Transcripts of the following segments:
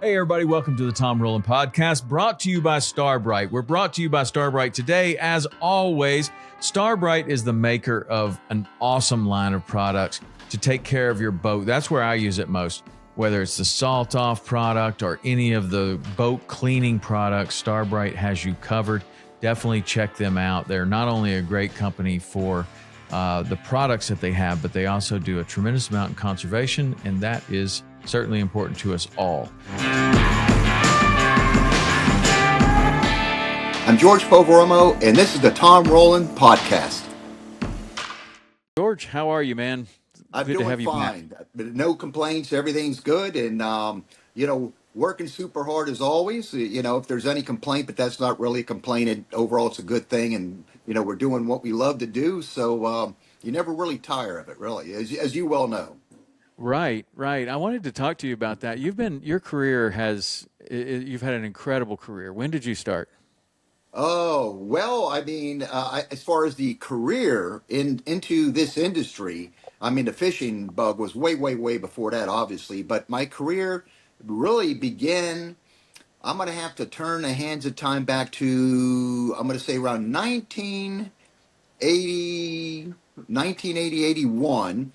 Hey, everybody, welcome to the Tom Rowland Podcast, brought to you by Starbright. We're brought to you by Starbright today. As always, Starbright is the maker of an awesome line of products to take care of your boat. That's where I use it most, whether it's the salt off product or any of the boat cleaning products. Starbright has you covered. Definitely check them out. They're not only a great company for the products that they have, but they also do a tremendous amount in conservation, and that is certainly important to us all. I'm George Poveromo, and this is the Tom Rowland Podcast. George, how are you, man? I'm Good to doing have you back. fine. No complaints. Everything's good. And, working super hard as always. If there's any complaint, but that's not really a complaint. Overall, it's a good thing. And, we're doing what we love to do. So you never really tire of it, really, as you well know. Right. I wanted to talk to you about that. You've had an incredible career. When did you start? Oh, well, as far as the career into this industry, the fishing bug was way, way, way before that, obviously. But my career really began, I'm going to have to turn the hands of time back to, I'm going to say around 1980, 1980, 81.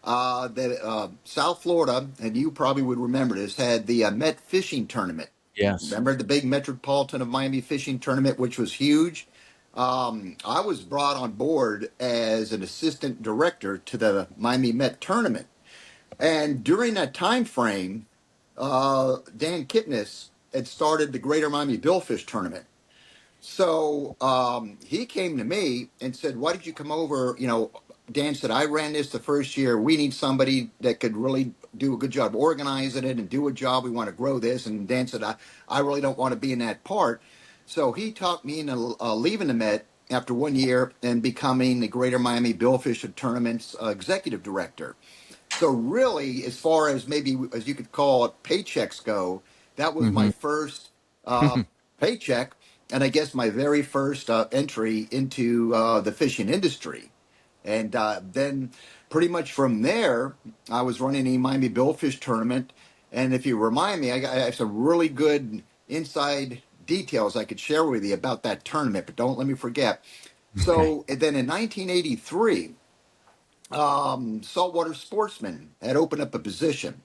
That South Florida, and you probably would remember this, had the Met Fishing Tournament. Yes. Remember the big Metropolitan of Miami fishing tournament, which was huge? I was brought on board as an assistant director to the Miami Met tournament. And during that time frame, Dan Kitness had started the Greater Miami Billfish tournament. So he came to me and said, "Why did you come over?" Dan said, "I ran this the first year. We need somebody that could really do a good job organizing it and do a job. We want to grow this." And Dan said, I really don't want to be in that part. So he talked me into leaving the Met after 1 year and becoming the Greater Miami Billfish Tournament's executive director. So really, as far as maybe, as you could call it, paychecks go, that was my Mm-hmm. first paycheck, and I guess my very first entry into the fishing industry. And then pretty much from there, I was running a Miami Billfish tournament. And if you remind me, I have some really good inside details I could share with you about that tournament, but don't let me forget. Okay. So and then in 1983, Saltwater Sportsman had opened up a position.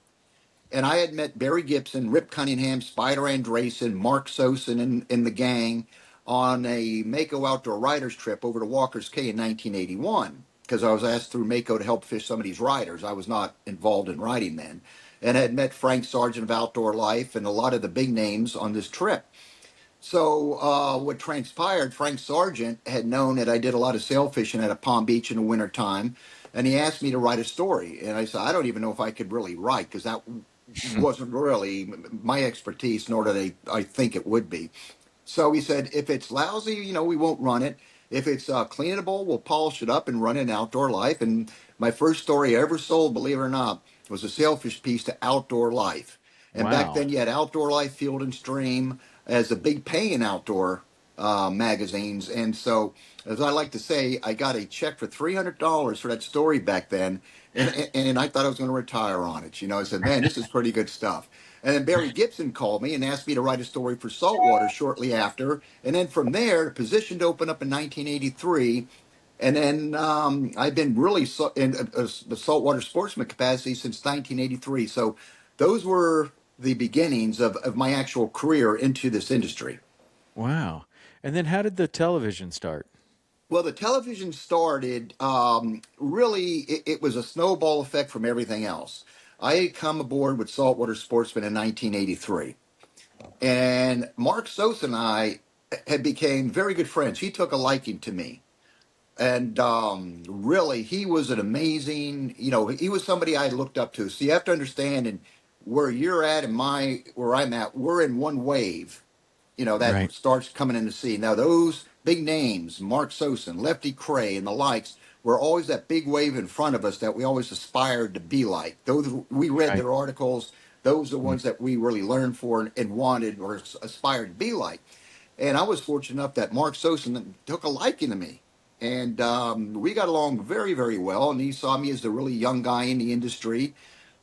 And I had met Barry Gibson, Rip Cunningham, Spider Andresen, Mark Sosin, and the gang on a Mako outdoor riders trip over to Walker's Cay in 1981 because I was asked through Mako to help fish some of these riders. I was not involved in riding then. And I had met Frank Sargent of Outdoor Life and a lot of the big names on this trip. So what transpired, Frank Sargent had known that I did a lot of sail fishing at Palm Beach in the wintertime, and he asked me to write a story. And I said, I don't even know if I could really write because that wasn't really my expertise, nor did I think it would be. So he said, if it's lousy, we won't run it. If it's cleanable, we'll polish it up and run it in Outdoor Life. And my first story I ever sold, believe it or not, was a sailfish piece to Outdoor Life. And back Wow. then you had Outdoor Life, Field and Stream as a big paying outdoor magazines. And so, as I like to say, I got a check for $300 for that story back then. And I thought I was going to retire on it. I said, man, this is pretty good stuff. And then Barry Gibson called me and asked me to write a story for Saltwater shortly after. And then from there, the position opened up in 1983. And then I've been really in the saltwater sportsman capacity since 1983. So those were the beginnings of my actual career into this industry. Wow. And then how did the television start? Well, the television started really, it was a snowball effect from everything else. I had come aboard with Saltwater Sportsman in 1983. And Mark Sosin and I had became very good friends. He took a liking to me. And really, he was an amazing, he was somebody I looked up to. So you have to understand, and where you're at and where I'm at, we're in one wave, that Right. starts coming in the sea. Now, those big names, Mark Sosin, Lefty Cray, and the likes, were always that big wave in front of us that we always aspired to be like. Those we read Right. their articles. Those are the ones that we really learned for and wanted or aspired to be like. And I was fortunate enough that Mark Sosin took a liking to me. And we got along very, very well. And he saw me as a really young guy in the industry,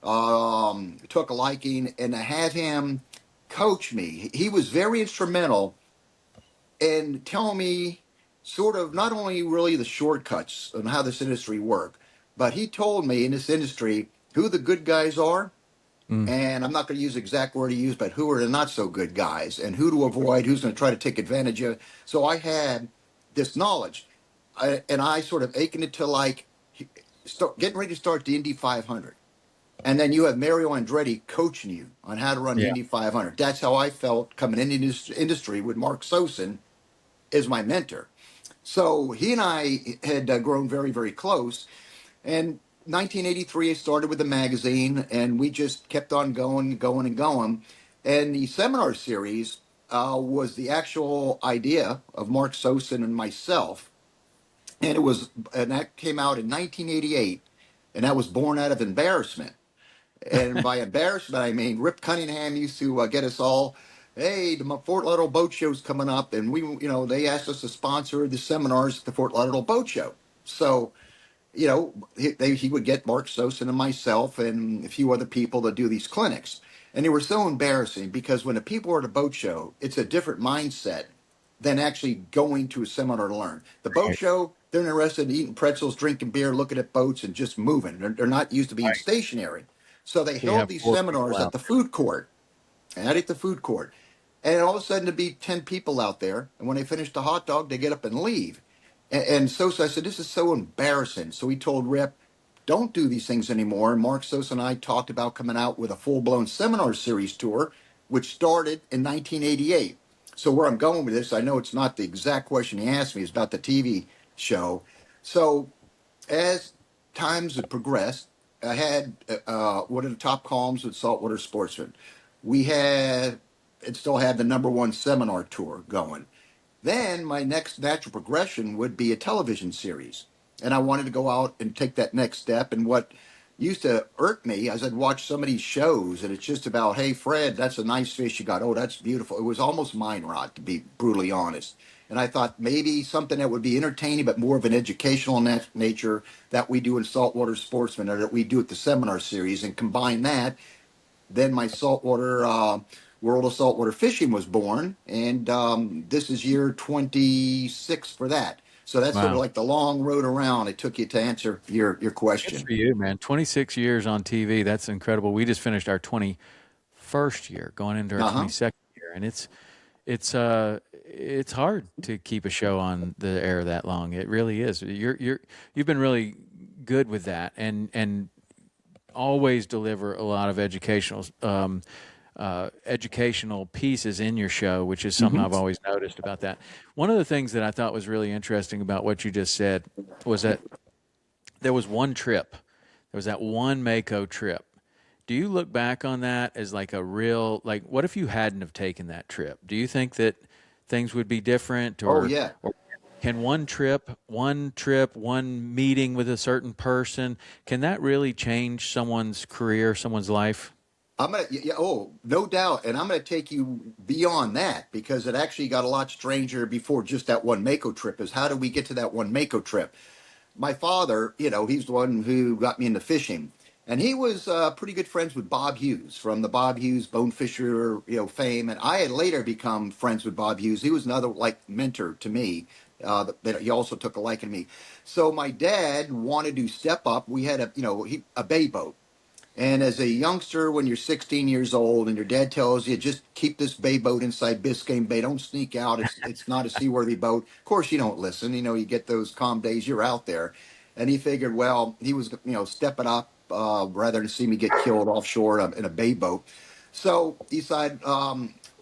took a liking. And to have him coach me. He was very instrumental in telling me sort of not only really the shortcuts on how this industry work, but he told me in this industry who the good guys are. Mm. And I'm not going to use the exact word he used, but who are the not so good guys and who to avoid, who's going to try to take advantage of. So I had this knowledge, and I sort of aching it to like getting ready to start the Indy 500. And then you have Mario Andretti coaching you on how to run the Yeah. Indy 500. That's how I felt coming into this industry with Mark Sosin as my mentor. So he and I had grown very, very close. And 1983, I started with the magazine, and we just kept on going, going, and going. And the seminar series was the actual idea of Mark Sosin and myself, and that came out in 1988, and that was born out of embarrassment. And by embarrassment, I mean Rip Cunningham used to get us all. Hey, the Fort Lauderdale Boat Show's coming up, and they asked us to sponsor the seminars at the Fort Lauderdale Boat Show. So he would get Mark Sosin and myself and a few other people to do these clinics. And they were so embarrassing because when the people are at a boat show, it's a different mindset than actually going to a seminar to learn. The boat Right. show, they're interested in eating pretzels, drinking beer, looking at boats, and just moving. They're not used to being Right. stationary. So they So you held have these four people seminars at out. the food court, and at the food court. And all of a sudden, there'd be 10 people out there. And when they finish the hot dog, they get up and leave. And Sosa, I said, this is so embarrassing. So he told Rip, don't do these things anymore. And Mark Sosa and I talked about coming out with a full-blown seminar series tour, which started in 1988. So where I'm going with this, I know it's not the exact question he asked me. It's about the TV show. So as times have progressed, I had one of the top columns with Saltwater Sportsman. We had and still had the #1 seminar tour going. Then my next natural progression would be a television series. And I wanted to go out and take that next step. And what used to irk me as I'd watch some of these shows, and it's just about, hey, Fred, that's a nice fish you got. Oh, that's beautiful. It was almost mind rot, to be brutally honest. And I thought maybe something that would be entertaining, but more of an educational nature that we do in Saltwater Sportsman or that we do at the seminar series, and combine that. Then my saltwater World of Saltwater Fishing was born, and this is year 26 for that. So that's sort of Wow. like the long road around it took you to answer your Good question. for you, man. 26 years on TV. That's incredible. We just finished our 21st year, going into our Uh-huh. 22nd year, and it's hard to keep a show on the air that long. It really is. You've been really good with that, and always deliver a lot of educational pieces in your show, which is something Hmm. I've always noticed about that. One of the things that I thought was really interesting about what you just said was that there was one trip. There was that one Mako trip. Do you look back on that as like a real, like, what if you hadn't have taken that trip? Do you think that things would be different, Oh, yeah. or can one meeting with a certain person, can that really change someone's career, someone's life? I'm gonna, yeah, oh, no doubt, and I'm gonna take you beyond that because it actually got a lot stranger before just that one Mako trip. Is how did we get to that one Mako trip? My father, he's the one who got me into fishing, and he was pretty good friends with Bob Hughes from the Bob Hughes Bonefisher, fame. And I had later become friends with Bob Hughes. He was another like mentor to me. That he also took a liking to me. So my dad wanted to step up. We had a bay boat. And as a youngster, when you're 16 years old and your dad tells you, just keep this bay boat inside Biscayne Bay, don't sneak out. It's not a seaworthy boat. Of course, you don't listen. You get those calm days, you're out there. And he figured, well, he was, stepping up rather than see me get killed offshore in a bay boat. So he decided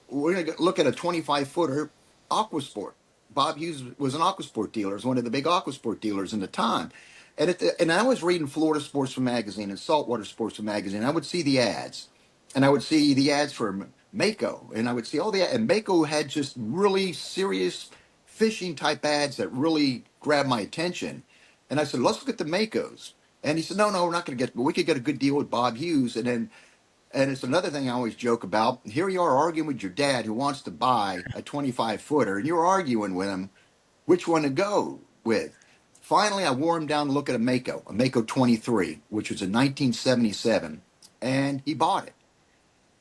we're going to look at a 25-footer Aqua Sport. Bob Hughes was an Aqua Sport dealer, was one of the big Aqua Sport dealers in the time. And I was reading Florida Sportsman magazine and Saltwater Sportsman magazine. I would see the ads, and I would see the ads for Mako, and I would see all the and Mako had just really serious fishing type ads that really grabbed my attention. And I said, let's look at the Makos. And he said, no, we're not going to get, but we could get a good deal with Bob Hughes. And it's another thing I always joke about. Here you are arguing with your dad who wants to buy a 25-footer, and you're arguing with him which one to go with. Finally, I wore him down to look at a Mako 23, which was a 1977, and he bought it.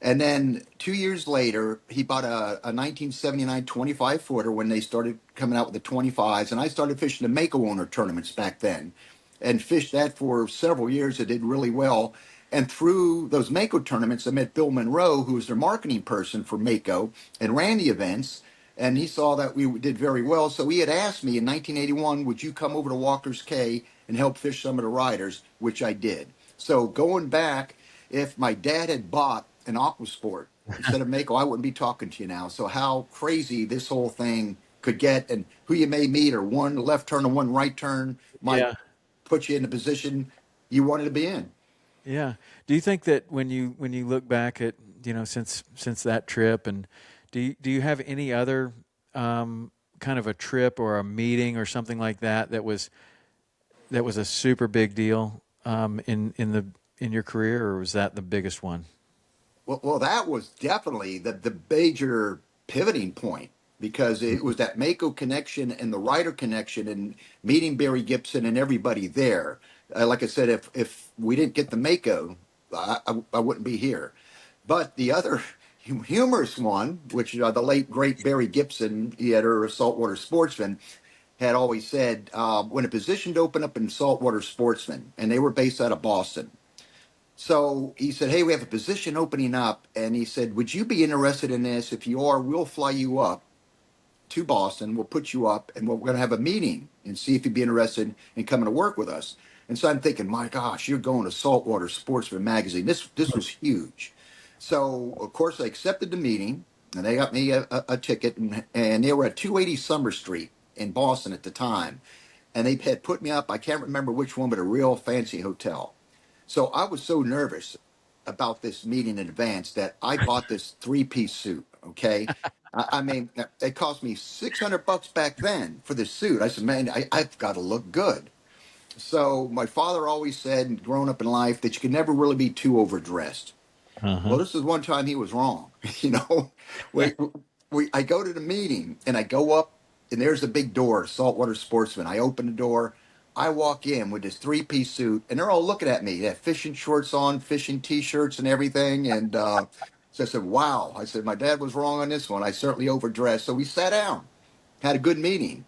And then 2 years later, he bought a 1979 25 footer when they started coming out with the 25s. And I started fishing the Mako owner tournaments back then and fished that for several years. It did really well. And through those Mako tournaments, I met Bill Monroe, who was their marketing person for Mako and ran the events. And he saw that we did very well. So he had asked me in 1981, would you come over to Walker's Cay and help fish some of the riders, which I did. So going back, if my dad had bought an Aqua Sport instead of Mako, I wouldn't be talking to you now. So how crazy this whole thing could get, and who you may meet, or one left turn and one right turn might Yeah. put you in the position you wanted to be in. Yeah. Do you think that when you look back at, since that trip, and do you have any other kind of a trip or a meeting or something like that was a super big deal in your career, or was that the biggest one? Well, that was definitely the major pivoting point, because it was that Mako connection and the Ryder connection and meeting Barry Gibson and everybody there. Like I said, if we didn't get the Mako, I wouldn't be here. But the other humorous one, which the late great Barry Gibson, he had her Saltwater Sportsman, had always said, when a position opened up in Saltwater Sportsman, and they were based out of Boston. So he said, hey, we have a position opening up. And he said, would you be interested in this? If you are, we'll fly you up to Boston. We'll put you up, and we're going to have a meeting and see if you'd be interested in coming to work with us. And so I'm thinking, my gosh, you're going to Saltwater Sportsman magazine. This was huge. So, of course, I accepted the meeting, and they got me a ticket, and they were at 280 Summer Street in Boston at the time. And they had put me up, I can't remember which one, but a real fancy hotel. So I was so nervous about this meeting in advance that I bought this three-piece suit, okay? I mean, it cost me $600 back then for this suit. I said, man, I've got to look good. So my father always said, growing up in life, that you could never really be too overdressed. Well, this is one time he was wrong. I go to the meeting, and I go up, and there's a big door, Saltwater Sportsman. I open the door. I walk in with this three-piece suit, and they're all looking at me. They have fishing shorts on, fishing T-shirts and everything. And so I said, wow. I said, my dad was wrong on this one. I certainly overdressed. So we sat down, had a good meeting.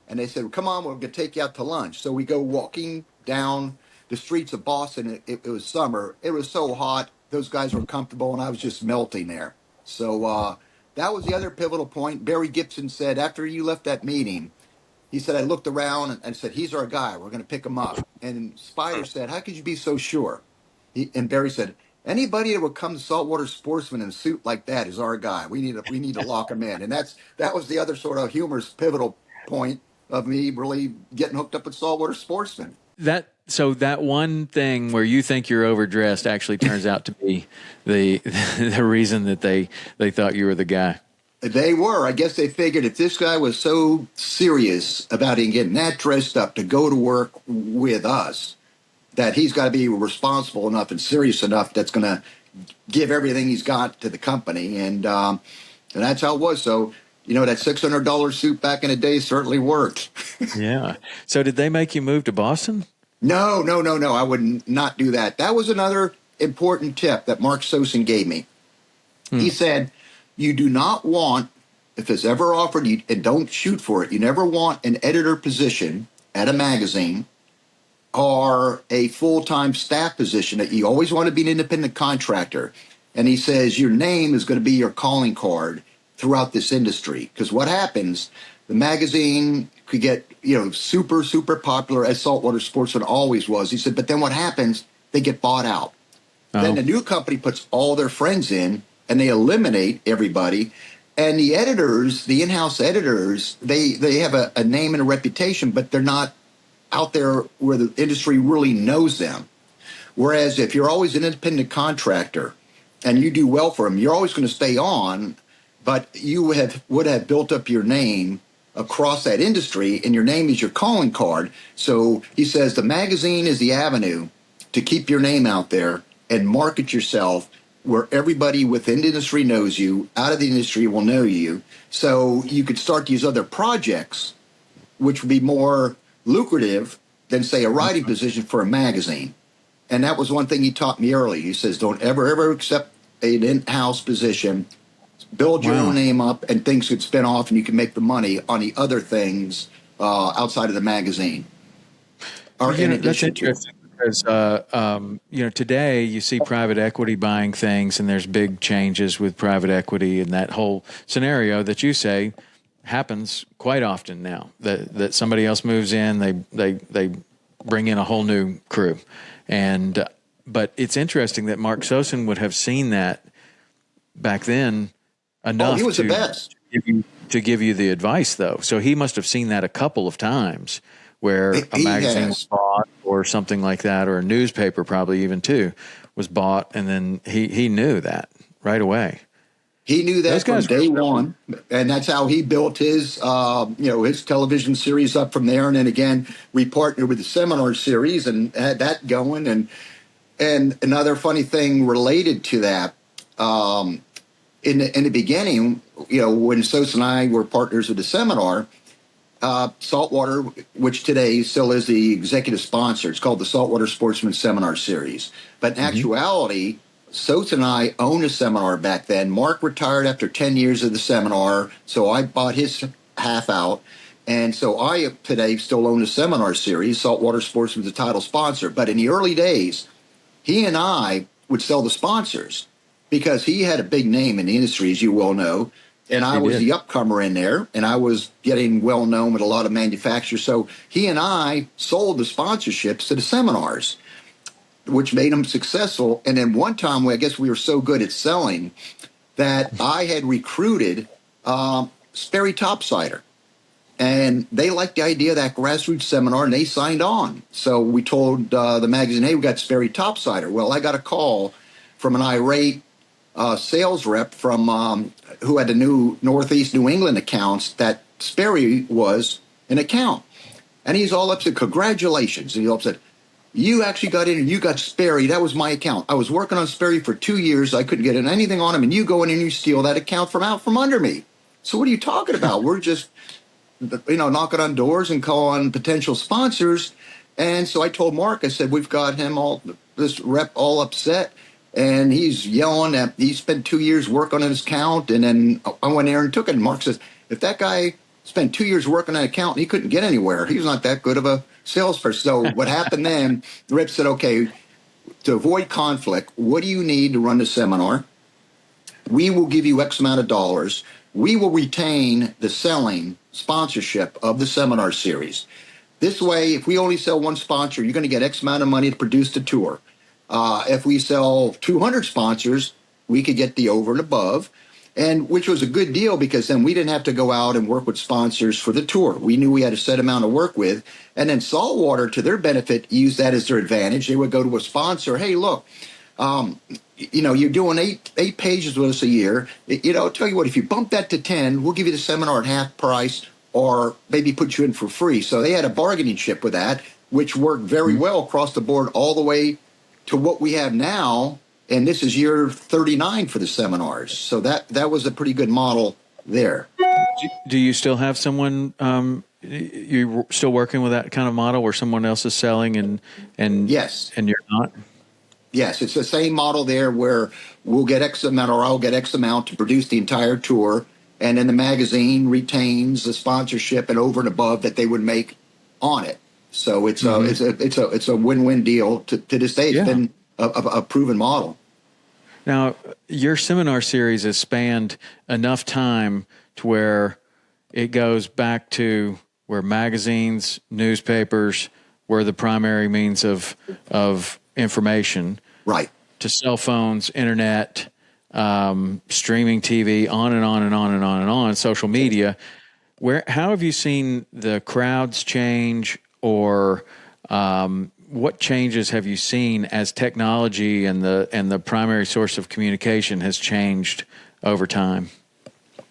And they said, well, come on, we're going to take you out to lunch. So we go walking down the streets of Boston. It was summer. It was so hot. Those guys were comfortable, and I was just melting there. So that was the other pivotal point. Barry Gibson said, after you left that meeting, he said, I looked around and said, he's our guy. We're going to pick him up. And Spider said, how could you be so sure? And Barry said, anybody that would come to Saltwater Sportsman in a suit like that is our guy. We need to lock him in. And that was the other sort of humorous pivotal point of me really getting hooked up with Saltwater Sportsman. So that one thing where you think you're overdressed actually turns out to be the reason that they thought you were the guy. They were. I guess they figured if this guy was so serious about him getting that dressed up to go to work with us, that he's got to be responsible enough and serious enough that's going to give everything he's got to the company. And that's how it was. So, that $600 suit back in the day certainly worked. Yeah. So did they make you move to Boston? No. I would not do that. That was another important tip that Mark Sosin gave me. He said, you do not want, if it's ever offered you, and don't shoot for it, you never want an editor position at a magazine or a full-time staff position. That you always want to be an independent contractor. And he says your name is going to be your calling card throughout this industry. Because what happens, the magazine could get, super, super popular, as Saltwater Sportsman always was. He said, but then what happens, they get bought out. Oh. Then the new company puts all their friends in, and they eliminate everybody. And the editors, the in-house editors, they have a name and a reputation, but they're not out there where the industry really knows them. Whereas if you're always an independent contractor and you do well for them, you're always going to stay on, but you would have built up your name across that industry, and your name is your calling card. So he says the magazine is the avenue to keep your name out there and market yourself where everybody within the industry knows you, out of the industry will know you. So you could start these other projects, which would be more lucrative than, say, a writing position for a magazine. And that was one thing he taught me early. He says, don't ever accept an in-house position, build your own name up, and things could spin off, and you can make the money on the other things outside of the magazine. Or in addition that's interesting because today you see private equity buying things, and there's big changes with private equity, and that whole scenario that you say happens quite often now. That somebody else moves in, they bring in a whole new crew, and but it's interesting that Mark Sosin would have seen that back then enough. Oh, he was the best. To give you the advice, though. So he must have seen that a couple of times where a magazine was bought or something like that, or a newspaper probably even too, was bought, and then he knew that right away. He knew that from day one, and that's how he built his his television series up from there. And then again, we partnered with the seminar series and had that going. And another funny thing related to that, in the beginning, when Sosin and I were partners with the seminar, Saltwater, which today still is the executive sponsor, it's called the Saltwater Sportsman Seminar Series. But in actuality, Sosin and I owned a seminar back then. Mark retired after 10 years of the seminar, so I bought his half out. And so I today still own a seminar series. Saltwater Sportsman's the title sponsor. But in the early days, he and I would sell the sponsors because he had a big name in the industry, as you well know. And I was the upcomer in there, and I was getting well known with a lot of manufacturers. So he and I sold the sponsorships to the seminars, which made them successful. And then one time, I guess we were so good at selling that I had recruited Sperry Topsider. And they liked the idea of that grassroots seminar, and they signed on. So we told the magazine, hey, we got Sperry Topsider. Well, I got a call from an irate sales rep from who had the new Northeast New England accounts that Sperry was an account. And he's all upset. Congratulations. And he's all upset. You actually got in and you got Sperry. That was my account. I was working on Sperry for 2 years. I couldn't get in anything on him. And you go in and you steal that account from out from under me. So what are you talking about? We're just, knocking on doors and calling potential sponsors. And so I told Mark, I said, we've got him this rep all upset. And he's yelling that he spent 2 years working on his account. And then I went there and took it. And Mark says, if that guy spent 2 years working on an account and he couldn't get anywhere, he was not that good of a salesperson. So what happened then, the rep said, okay, to avoid conflict, what do you need to run the seminar? We will give you X amount of dollars. We will retain the selling sponsorship of the seminar series. This way, if we only sell one sponsor, you're going to get X amount of money to produce the tour. If we sell 200 sponsors, we could get the over and above, and which was a good deal because then we didn't have to go out and work with sponsors for the tour. We knew we had a set amount to work with. And then Saltwater, to their benefit, used that as their advantage. They would go to a sponsor, hey, look, you're doing eight pages with us a year. I'll tell you what, if you bump that to 10, we'll give you the seminar at half price or maybe put you in for free. So they had a bargaining chip with that, which worked very well across the board all the way to what we have now, and this is year 39 for the seminars. So that was a pretty good model there. Do you still have someone, you're still working with that kind of model where someone else is selling and yes, and you're not? Yes, it's the same model there where we'll get X amount or I'll get X amount to produce the entire tour, and then the magazine retains the sponsorship and over and above that they would make on it. So it's a win-win deal. To this day, it's been a proven model. Now, your seminar series has spanned enough time to where it goes back to where magazines, newspapers were the primary means of information, right? To cell phones, internet, streaming TV, on and on and on and on and on, social media. How have you seen the crowds change? Or what changes have you seen as technology and the primary source of communication has changed over time?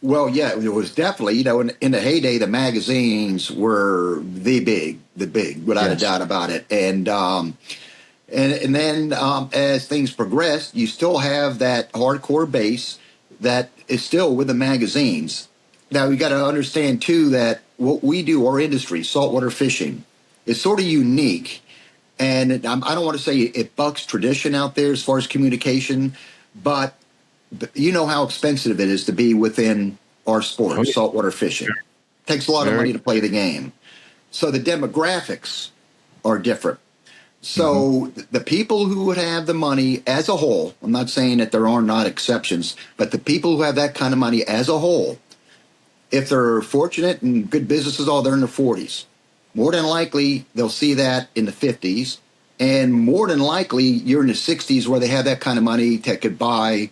Well, yeah, it was definitely, in the heyday, the magazines were the big, without a doubt about it. And then as things progressed, you still have that hardcore base that is still with the magazines. Now, you got to understand, too, that what we do, our industry, saltwater fishing, is sort of unique. And I don't want to say it bucks tradition out there as far as communication, but you know how expensive it is to be within our sport, Oh, yeah. saltwater fishing. Takes a lot of money to play the game. So the demographics are different. So the people who would have the money as a whole, I'm not saying that there are not exceptions, but the people who have that kind of money as a whole, if they're fortunate and good businesses, they're in their 40s. More than likely, they'll see that in the 50s. And more than likely, you're in the 60s where they have that kind of money that could buy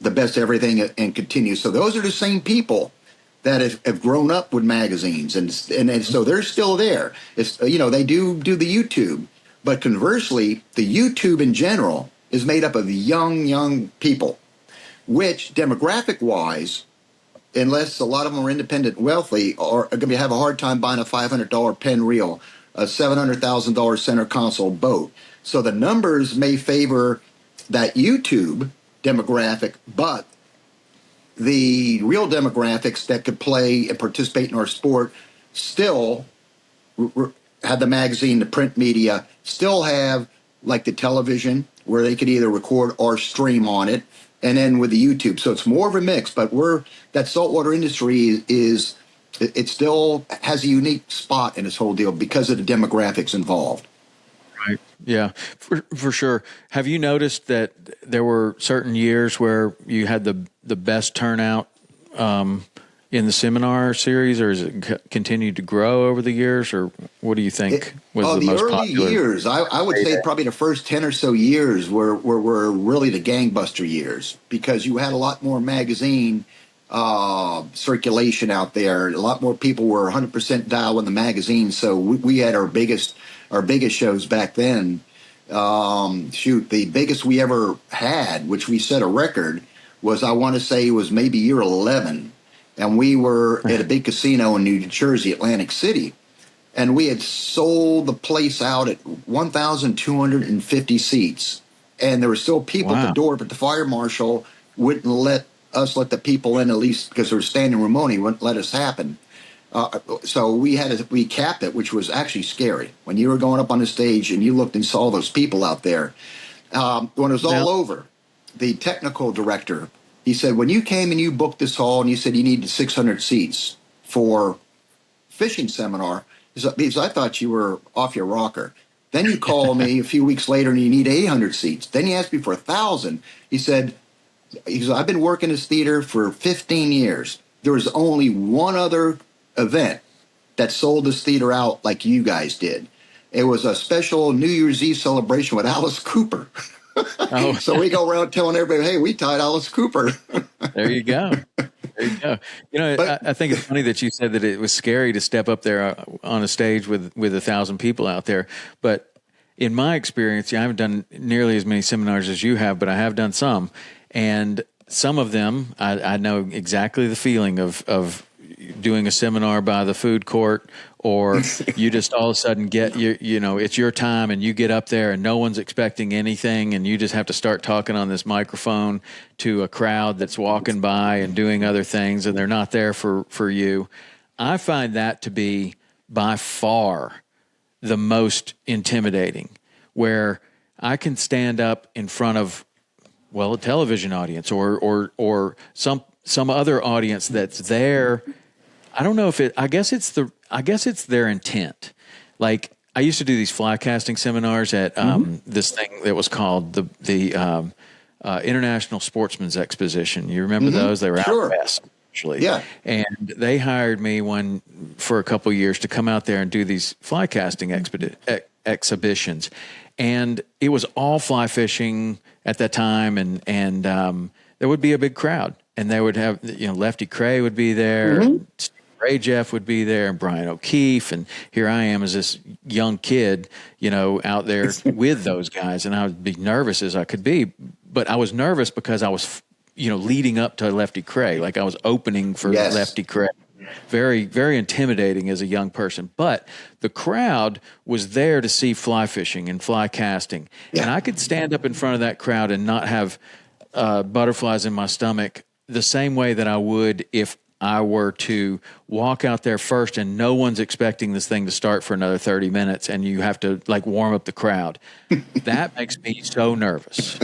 the best everything and continue. So those are the same people that have grown up with magazines. And so they're still there. It's, they do the YouTube. But conversely, the YouTube in general is made up of young people, which demographic-wise, unless a lot of them are independent and wealthy, are going to have a hard time buying a $500 pen reel, a $700,000 center console boat. So the numbers may favor that YouTube demographic, but the real demographics that could play and participate in our sport still have the magazine, the print media, still have like the television where they could either record or stream on it, and then with the YouTube. So it's more of a mix, but that saltwater industry it still has a unique spot in this whole deal because of the demographics involved. Right. Yeah, for sure. Have you noticed that there were certain years where you had the best turnout in the seminar series, or has it continued to grow over the years, or what do you think was the most popular? The early years, I would say probably the first 10 or so years were really the gangbuster years, because you had a lot more magazine circulation out there. A lot more people were 100% dialed in the magazine, so we had our biggest shows back then. The biggest we ever had, which we set a record, was, I want to say it was maybe year 11. And we were at a big casino in New Jersey, Atlantic City. And we had sold the place out at 1,250 seats. And there were still people at the door, but the fire marshal wouldn't let the people in, at least because there was standing room only, wouldn't let us happen. So we capped it, which was actually scary. When you were going up on the stage and you looked and saw those people out there. When it was all over, the technical director, he said, when you came and you booked this hall and you said you needed 600 seats for fishing seminar, because I thought you were off your rocker. Then you call me a few weeks later and you need 800 seats. Then you asked me for 1,000. He said, I've been working this theater for 15 years. There was only one other event that sold this theater out like you guys did. It was a special New Year's Eve celebration with Alice Cooper. Oh. So we go around telling everybody, hey, we tied Alice Cooper. There you go. There you go. I think it's funny that you said that it was scary to step up there on a stage with 1,000 people out there. But in my experience, I haven't done nearly as many seminars as you have, but I have done some. And some of them, I know exactly the feeling of doing a seminar by the food court, or you just all of a sudden get it's your time and you get up there and no one's expecting anything and you just have to start talking on this microphone to a crowd that's walking by and doing other things and they're not there for you. I find that to be by far the most intimidating, where I can stand up in front of, a television audience or some other audience that's there. I don't know if I guess it's their intent. Like, I used to do these fly casting seminars at this thing that was called the International Sportsman's Exposition. You remember those? They were out west, actually. Yeah. And they hired me for a couple of years to come out there and do these fly casting exhibitions. And it was all fly fishing at that time, and there would be a big crowd. And they would have, Lefty Cray would be there, Ray Jeff would be there, and Brian O'Keefe, and here I am as this young kid, out there with those guys, and I would be nervous as I could be, but I was nervous because I was, leading up to Lefty Cray, like I was opening for Lefty Cray. Very, very intimidating as a young person, but the crowd was there to see fly fishing and fly casting, and I could stand up in front of that crowd and not have butterflies in my stomach the same way that I would if I were to walk out there first and no one's expecting this thing to start for another 30 minutes and you have to warm up the crowd. That makes me so nervous.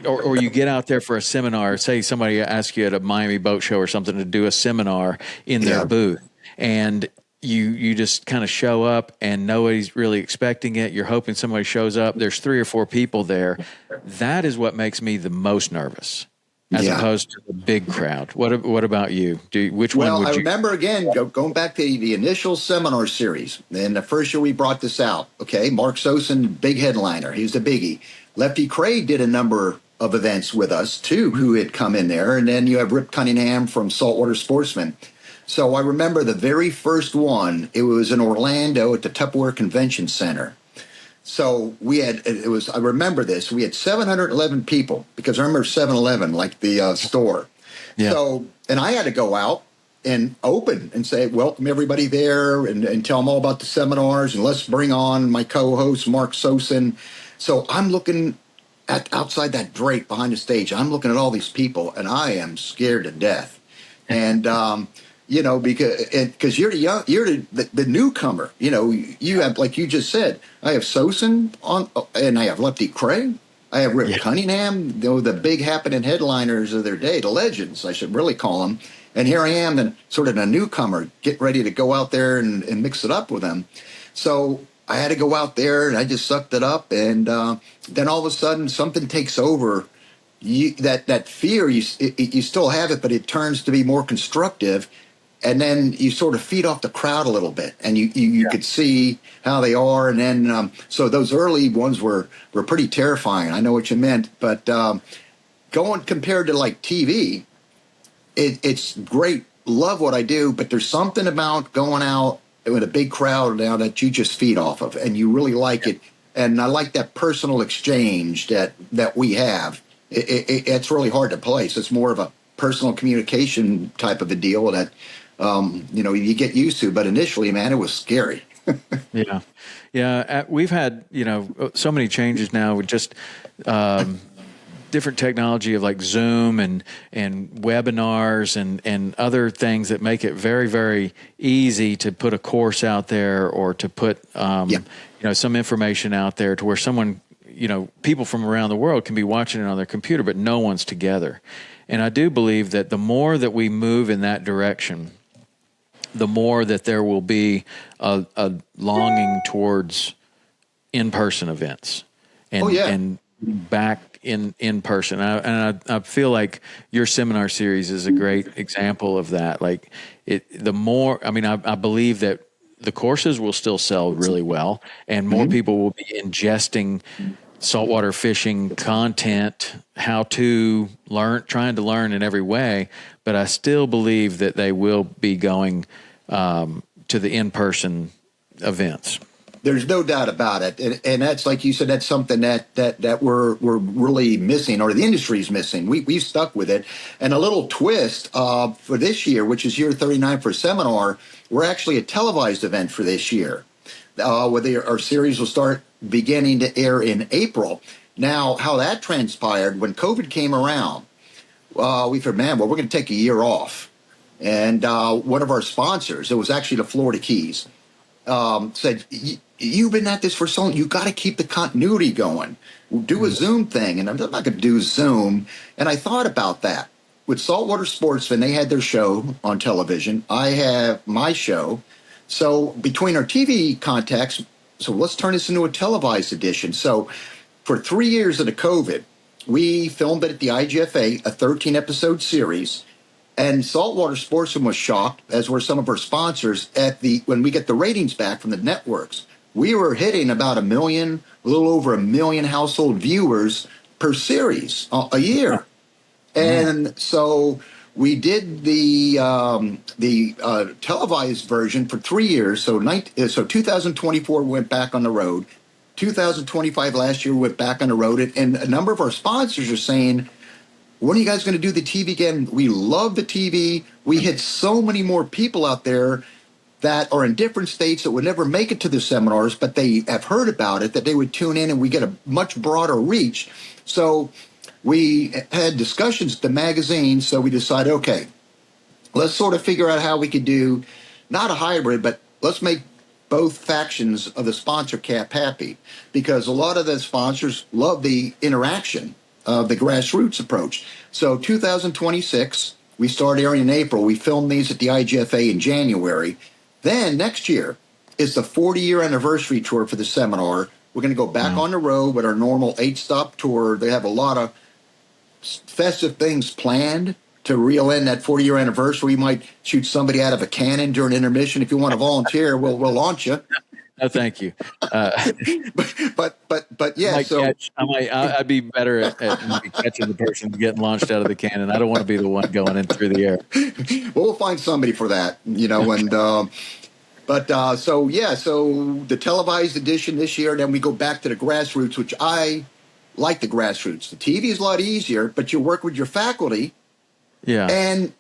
or you get out there for a seminar, say somebody asks you at a Miami boat show or something to do a seminar in their booth, and you just kind of show up and nobody's really expecting it. You're hoping somebody shows up. There's 3 or 4 people there. That is what makes me the most nervous, as opposed to the big crowd. What about you? Which one would you? Well, I remember, again, going back to the initial seminar series, and the first year we brought this out, okay, Mark Sosin, big headliner. He was the biggie. Lefty Craig did a number of events with us, too, who had come in there. And then you have Rip Cunningham from Saltwater Sportsman. So I remember the very first one, it was in Orlando at the Tupperware Convention Center. So I remember this, we had 711 people, because I remember 7-Eleven, like the store. Yeah. So, and I had to go out and open and say, welcome everybody there, and tell them all about the seminars, and let's bring on my co-host, Mark Sosin. So I'm looking at outside that drake behind the stage, I'm looking at all these people, and I am scared to death. And, you know, because you're the newcomer. You know, you have, like you just said, I have Sosin on, and I have Lefty Craig. I have Rip Cunningham, you know, the big happening headliners of their day, the legends, I should really call them. And here I am, then sort of a newcomer, getting ready to go out there and mix it up with them. So I had to go out there, and I just sucked it up. And then all of a sudden, something takes over. That fear, you still have it, but it turns to be more constructive. And then you sort of feed off the crowd a little bit, and you could see how they are. And then, so those early ones were pretty terrifying. I know what you meant, but going compared to like TV, it's great. Love what I do, but there's something about going out with a big crowd now that you just feed off of, and you really like it. And I like that personal exchange that we have. It's really hard to place. It's more of a personal communication type of a deal that, you know, you get used to. But initially, man, it was scary. Yeah. We've had, you know, so many changes now with just different technology of like Zoom and webinars and other things that make it very, very easy to put a course out there, or to put, you know, some information out there to where someone, you know, people from around the world can be watching it on their computer, but no one's together. And I do believe that the more that we move in that direction, the more that there will be a longing towards in-person events and back in person. I feel like your seminar series is a great example of that. Like I believe that the courses will still sell really well, and more people will be ingesting saltwater fishing content, how to learn, trying to learn in every way. But I still believe that they will be going to the in-person events. There's no doubt about it, and that's, like you said, that's something that we're really missing, or the industry's missing. We've stuck with it. And a little twist for this year, which is year 39 for seminar, we're actually a televised event for this year. Our series will start beginning to air in April. Now, how that transpired, when COVID came around, we figured, man, well, we're going to take a year off. And one of our sponsors, it was actually the Florida Keys, said, you've been at this for so long, you got to keep the continuity going. We'll do a Zoom thing. And I'm not going to do Zoom. And I thought about that. With Saltwater Sportsman, they had their show on television. I have my show. So between our TV contacts, so let's turn this into a televised edition. So for 3 years of the COVID, we filmed it at the IGFA, a 13-episode series. And Saltwater Sportsman was shocked, as were some of our sponsors, when we get the ratings back from the networks. We were hitting about a little over 1 million household viewers per series a year. And so we did the televised version for 3 years. So 2024 went back on the road. 2025 last year went back on the road. And a number of our sponsors are saying, when are you guys going to do the TV again? We love the TV. We hit so many more people out there that are in different states that would never make it to the seminars, but they have heard about it, that they would tune in, and we get a much broader reach. So we had discussions at the magazine, so we decided, okay, let's sort of figure out how we could do not a hybrid, but let's make both factions of the sponsor camp happy, because a lot of the sponsors love the interaction. of the grassroots approach. So 2026, we start airing in April. We film these at the IGFA in January. Then next year is the 40-year anniversary tour for the seminar. We're going to go back on the road with our normal 8-stop tour. They have a lot of festive things planned to reel in that 40-year anniversary. We might shoot somebody out of a cannon during intermission. If you want to volunteer, we'll launch you. No, thank you. But yeah. I'd be better at maybe catching the person getting launched out of the cannon. I don't want to be the one going in through the air. Well, we'll find somebody for that, and so the televised edition this year. Then we go back to the grassroots, which I like the grassroots. The TV is a lot easier, but you work with your faculty, and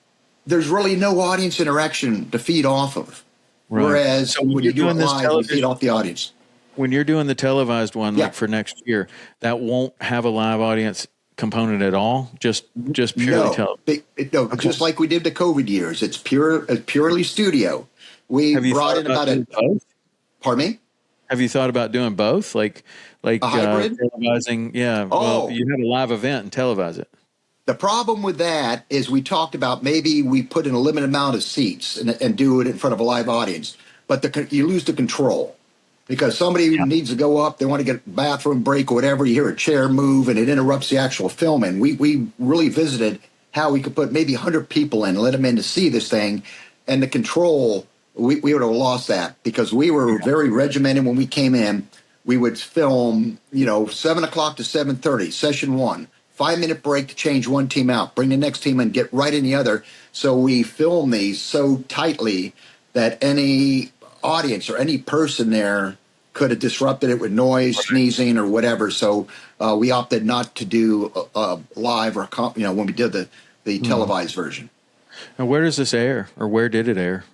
there's really no audience interaction to feed off of. Right. Whereas when you're doing this live, you feed off the audience. When you're doing the televised one, like for next year, that won't have a live audience component at all. Just purely televised. No, just like we did the COVID years. It's purely studio. We brought in about both? Pardon me? Have you thought about doing both? Like a hybrid? Televising? Yeah. Well, you have a live event and televise it. The problem with that is we talked about maybe we put in a limited amount of seats and do it in front of a live audience, but you lose the control because somebody needs to go up, they want to get a bathroom break or whatever, you hear a chair move and it interrupts the actual filming. We really visited how we could put maybe 100 people in, let them in to see this thing, and the control, we would have lost that because we were very regimented when we came in. We would film, 7 o'clock to 7:30, session 1. 5-minute break to change one team out, bring the next team and get right in the other. So we film these so tightly that any audience or any person there could have disrupted it with noise, sneezing, or whatever. So we opted not to do live or when we did the televised version. Now, where does this air, or where did it air?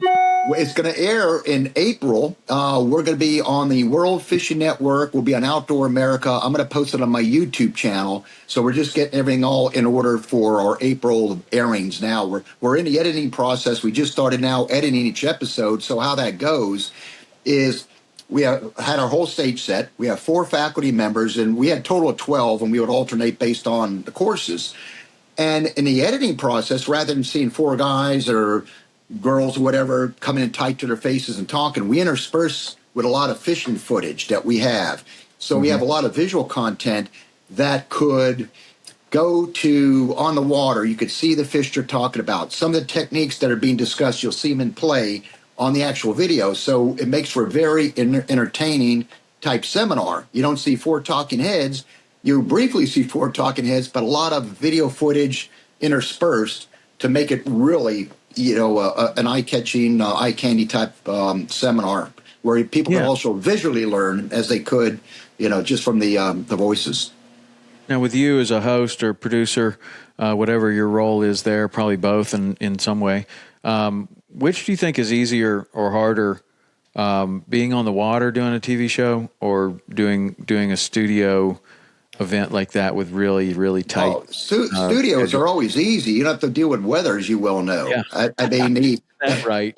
It's going to air in April. We're going to be on the World Fishing Network. We'll be on Outdoor America. I'm going to post it on my YouTube channel. So we're just getting everything all in order for our April airings now. We're in the editing process. We just started now editing each episode. So how that goes is we have had our whole stage set. We have 4 faculty members, and we had a total of 12, and we would alternate based on the courses. And in the editing process, rather than seeing 4 guys or girls or whatever coming in tight to their faces and talking, we intersperse with a lot of fishing footage that we have. So we have a lot of visual content that could go to on the water. You could see the fish you're talking about. Some of the techniques that are being discussed, you'll see them in play on the actual video. So it makes for a very entertaining type seminar. You don't see 4 talking heads. You briefly see 4 talking heads, but a lot of video footage interspersed to make it really an eye-catching, eye-candy type seminar where people can also visually learn as they could, just from the voices. Now, with you as a host or producer, whatever your role is there, probably both in some way, which do you think is easier or harder, being on the water doing a TV show or doing a studio event like that with really, really tight studios are always easy. You don't have to deal with weather, as you well know. Yeah. I mean, that's right.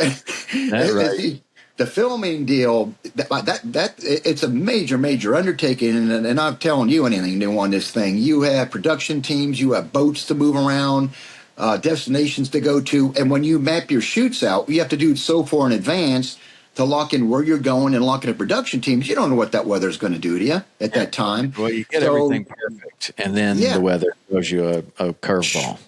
The filming deal, that it's a major undertaking, and I'm not telling you anything new on this thing. You have production teams, you have boats to move around, destinations to go to, and when you map your shoots out, you have to do it so far in advance to lock in where you're going and lock in the production teams. You don't know what that weather is going to do to you at that time. Well, you get everything perfect, and then the weather throws you a curveball.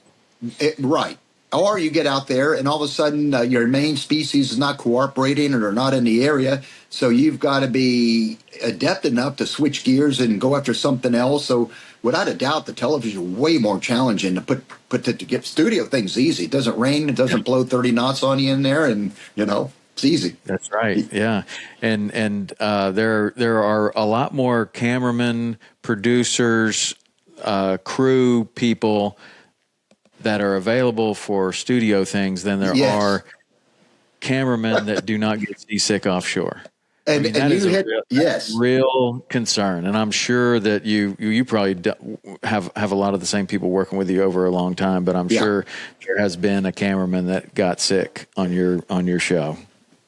Right. Or you get out there, and all of a sudden your main species is not cooperating or they're not in the area, so you've got to be adept enough to switch gears and go after something else. So without a doubt, the television is way more challenging to to get studio things easy. It doesn't rain. It doesn't blow 30 knots on you in there, and, it's easy. That's right. Yeah. And there are a lot more cameramen, producers, crew people that are available for studio things than there are cameramen that do not get seasick offshore. And, that is a real concern. And I'm sure that you probably have a lot of the same people working with you over a long time, but I'm sure there has been a cameraman that got sick on your show.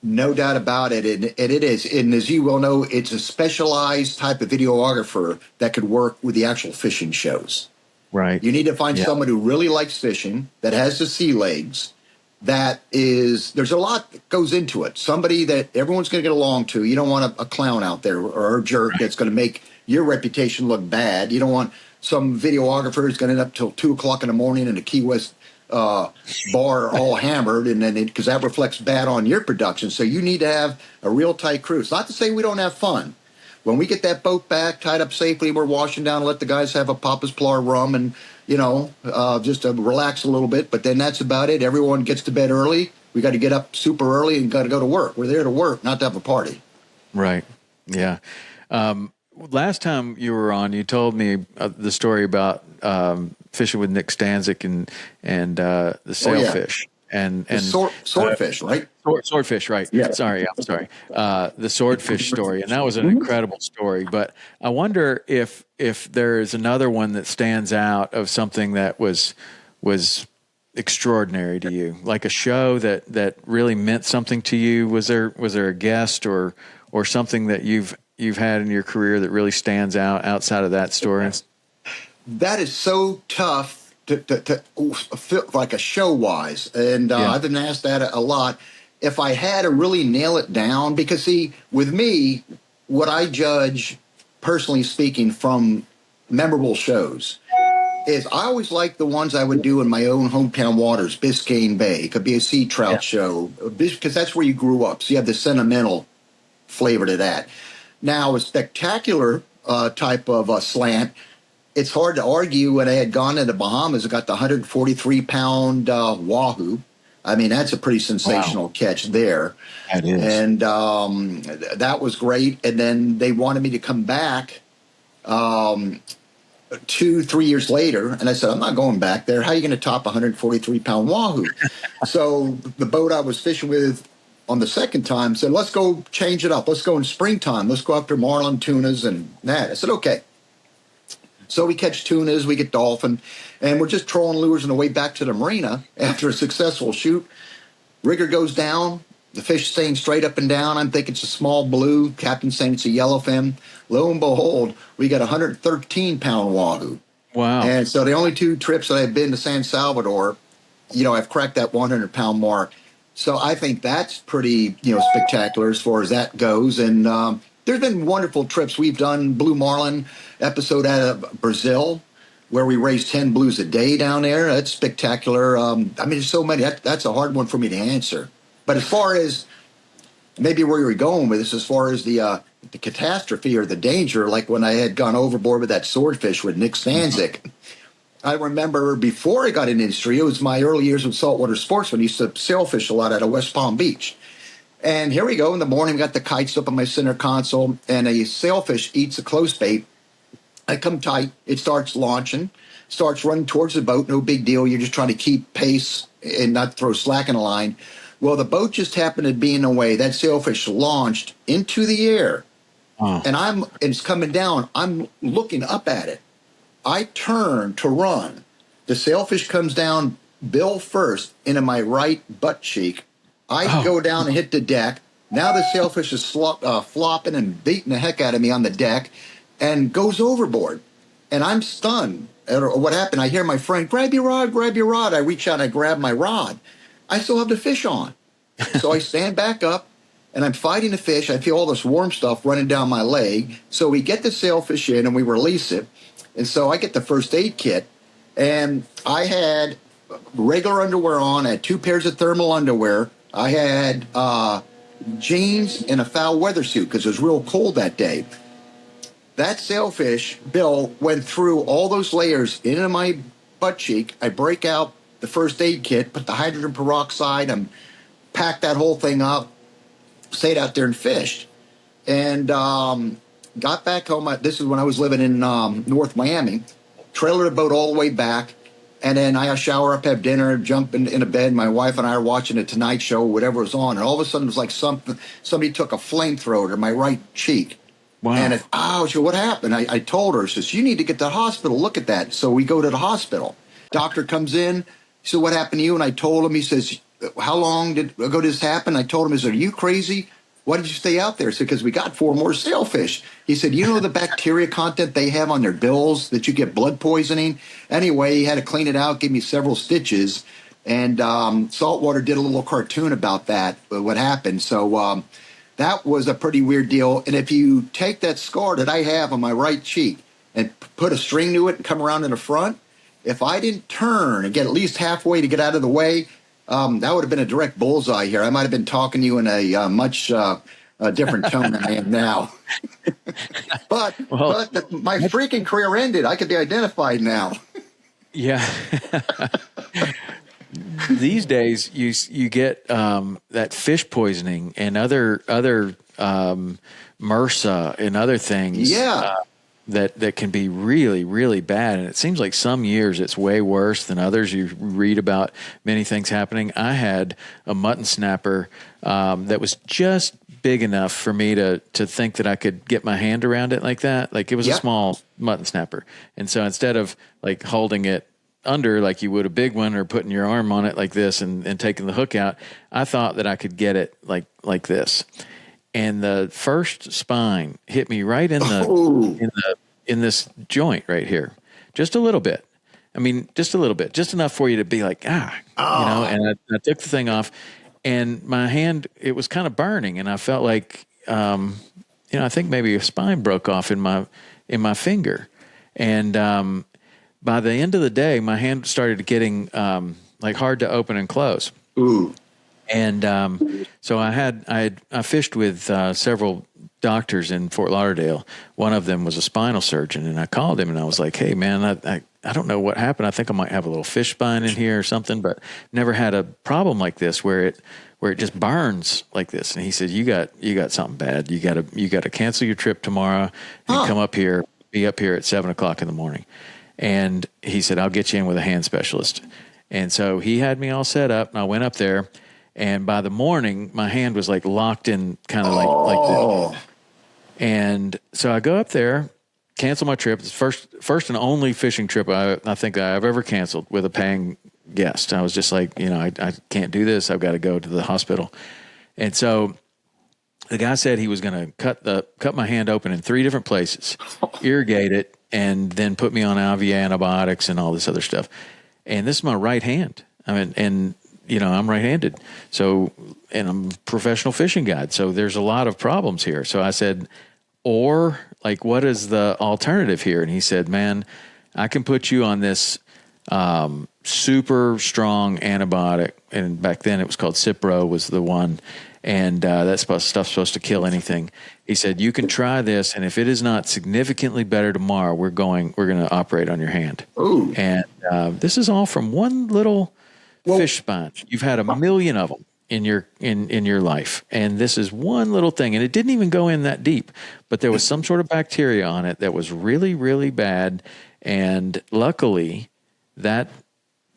No doubt about it. And it is. And as you well know, it's a specialized type of videographer that could work with the actual fishing shows. Right. You need to find Yeah. someone who really likes fishing, that has the sea legs, there's a lot that goes into it. Somebody that everyone's going to get along to. You don't want a clown out there or a jerk that's going to make your reputation look bad. You don't want some videographer who's going to end up till 2:00 in the morning in a Key West bar all hammered, and then because that reflects bad on your production. So you need to have a real tight crew. It's not to say we don't have fun. When we get that boat back, tied up safely, we're washing down, let the guys have a Papa's Plar rum and, just to relax a little bit. But then that's about it. Everyone gets to bed early. We got to get up super early and got to go to work. We're there to work, not to have a party. Right. Yeah. Last time you were on, you told me the story about fishing with Nick Stanzik and the Sailfish. Oh, yeah. And swordfish, right? Swordfish, right? Yeah. I'm sorry. The swordfish story, and that was an incredible story. But I wonder if there is another one that stands out of something that was extraordinary to you, like a show that really meant something to you. Was there a guest or something that you've had in your career that really stands out outside of that story? That is so tough to feel like a show wise. And I've been asked that a lot. If I had to really nail it down, because see, with me, what I judge, personally speaking, from memorable shows is I always like the ones I would do in my own hometown waters, Biscayne Bay. It could be a sea trout show, because that's where you grew up. So you have the sentimental flavor to that. Now, a spectacular type of slant, it's hard to argue when I had gone to the Bahamas. I got the 143-pound wahoo. I mean, that's a pretty sensational catch there. That is. And that was great. And then they wanted me to come back 2-3 years later. And I said, I'm not going back there. How are you going to top a 143-pound wahoo? So the boat I was fishing with on the second time said, let's go change it up. Let's go in springtime. Let's go after marlin, tunas, and that. I said, okay. So we catch tunas, we get dolphin, and we're just trolling lures on the way back to the marina after a successful shoot. Rigger goes down, the fish staying straight up and down. I'm thinking it's a small blue. Captain saying it's a yellowfin. Lo and behold, we got a 113-pound wahoo. Wow. And so the only 2 trips that I've been to San Salvador, I've cracked that 100-pound mark. So I think that's pretty, spectacular as far as that goes. And there's been wonderful trips. We've done blue marlin episode out of Brazil where we raised 10 blues a day down there. That's spectacular. There's so many. That's a hard one for me to answer. But as far as maybe where you're going with this, as far as the catastrophe or the danger, like when I had gone overboard with that swordfish with Nick Stanzik, I remember before I got in the industry, it was my early years with Saltwater Sportsman. I used to sailfish a lot out of West Palm Beach. And here we go in the morning, got the kites up on my center console, and a sailfish eats a close bait. I come tight, it starts launching, starts running towards the boat, no big deal. You're just trying to keep pace and not throw slack in the line. Well, the boat just happened to be in the way. That sailfish launched into the air, and it's coming down. I'm looking up at it. I turn to run. The sailfish comes down bill first into my right butt cheek. I go down and hit the deck. Now the sailfish is flopping and beating the heck out of me on the deck and goes overboard. And I'm stunned. What happened? I hear my friend, grab your rod, grab your rod. I reach out and I grab my rod. I still have the fish on. So I stand back up and I'm fighting the fish. I feel all this warm stuff running down my leg. So we get the sailfish in and we release it. And so I get the first aid kit. And I had regular underwear on. I had 2 pairs of thermal underwear. I had jeans and a foul weather suit because it was real cold that day. That sailfish, Bill, went through all those layers into my butt cheek. I break out the first aid kit, put the hydrogen peroxide, and packed that whole thing up, stayed out there and fished. And got back home. This is when I was living in North Miami. Trailered the boat all the way back. And then I shower up, have dinner, jump in a bed. My wife and I are watching the Tonight Show, whatever was on. And all of a sudden, it was like somebody took a flamethrower to my right cheek. Wow. And she said, what happened? I told her, she says, you need to get to the hospital. Look at that. So we go to the hospital. Doctor comes in. He said, what happened to you? And I told him, he says, how long ago did this happen? I told him, he said, are you crazy? why did you stay out there? I said, because we got 4 more sailfish. He said, you know the bacteria content they have on their bills that you get blood poisoning? Anyway, he had to clean it out, gave me several stitches. And Saltwater did a little cartoon about that, what happened. So that was a pretty weird deal. And if you take that scar that I have on my right cheek and put a string to it and come around in the front, if I didn't turn and get at least halfway to get out of the way, that would have been a direct bullseye here. I might have been talking to you in a much different tone than I am now. but my freaking career ended. I could be identified now. Yeah. These days, you get that fish poisoning and other MRSA and other things. Yeah. That can be really, really bad. And it seems like some years it's way worse than others. You read about many things happening. I had a mutton snapper that was just big enough for me to think that I could get my hand around it like that. Like it was a small mutton snapper. And so instead of like holding it under like you would a big one or putting your arm on it like this and taking the hook out, I thought that I could get it like this. And the first spine hit me right in in this joint right here, just a little bit. I mean, just a little bit, just enough for you to be like, you know. And I took the thing off, and my hand, it was kind of burning, and I felt like, I think maybe a spine broke off in my finger, and by the end of the day, my hand started getting like hard to open and close. Ooh. And so I fished with several doctors in Fort Lauderdale. One of them was a spinal surgeon, and I called him and I was like, "Hey, man, I don't know what happened. I think I might have a little fish spine in here or something, but never had a problem like this where it just burns like this." And he said, "You got something bad. You got to cancel your trip tomorrow and come up here, be up here at 7:00 in the morning." And he said, "I'll get you in with a hand specialist." And so he had me all set up, and I went up there. And by the morning, my hand was like locked in kind of like this. And so I go up there, cancel my trip. It's first and only fishing trip I think I've ever canceled with a paying guest. I was just like, I can't do this. I've got to go to the hospital. And so the guy said he was going to cut my hand open in 3 different places, irrigate it, and then put me on IV antibiotics and all this other stuff. And this is my right hand. I mean, and I'm right-handed. So, and I'm a professional fishing guide. So there's a lot of problems here. So I said, or like, what is the alternative here? And he said, man, I can put you on this super strong antibiotic. And back then it was called Cipro was the one. And that stuff's supposed to kill anything. He said, you can try this. And if it is not significantly better tomorrow, we're going to operate on your hand. Ooh. And this is all from one little fish spine. You've had a million of them in your life, and this is one little thing, and it didn't even go in that deep, but there was some sort of bacteria on it that was really, really bad, and luckily that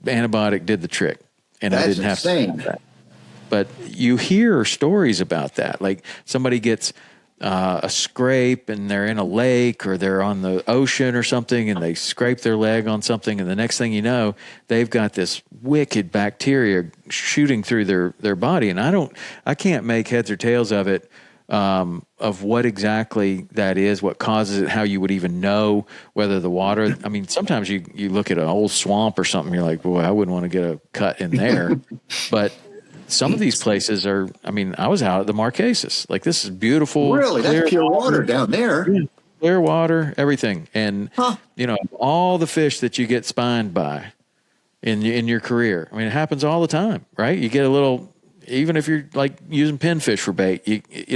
antibiotic did the trick, and I didn't have to do that. But you hear stories about that, like somebody gets a scrape and they're in a lake or they're on the ocean or something and they scrape their leg on something, and the next thing you know, they've got this wicked bacteria shooting through their body. And I can't make heads or tails of it, of what exactly that is, what causes it, how you would even know whether the water, I mean, sometimes you look at an old swamp or something, you're like, boy, I wouldn't want to get a cut in there. But some of these places are, I mean, I was out at the Marquesas. Like, this is beautiful. Really? That's pure water down there. Clear water, everything. And, all the fish that you get spined by in your career. I mean, it happens all the time, right? You get a little, even if you're like using pinfish for bait,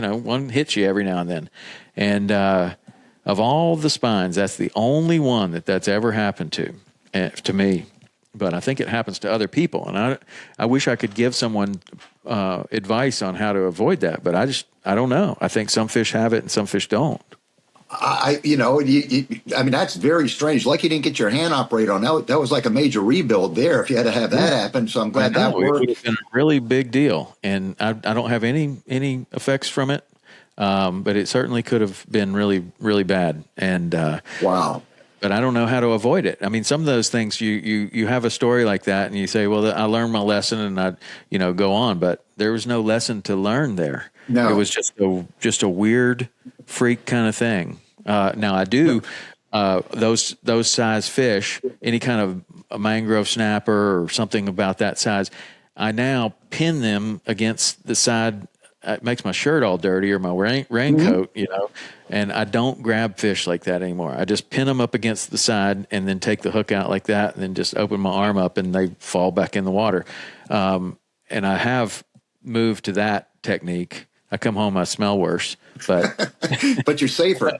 one hits you every now and then. And of all the spines, that's the only one that's ever happened to me. But I think it happens to other people, and I wish I could give someone advice on how to avoid that, but I don't know. I think some fish have it and some fish don't. I mean, that's very strange. Like you didn't get your hand operated on. That was like a major rebuild there if you had to have that happen. So I'm glad that worked. It would have been a really big deal, and I don't have any effects from it, but it certainly could have been really, really bad. And wow. but I don't know how to avoid it. I mean, some of those things you have a story like that and you say, well, I learned my lesson and I, go on, but there was no lesson to learn there. No. It was just a weird freak kind of thing. Now I do, those size fish, any kind of a mangrove snapper or something about that size, I now pin them against the side. It makes my shirt all dirty or my raincoat, and I don't grab fish like that anymore. I just pin them up against the side and then take the hook out like that and then just open my arm up and they fall back in the water. And I have moved to that technique. I come home, I smell worse, but but you're safer.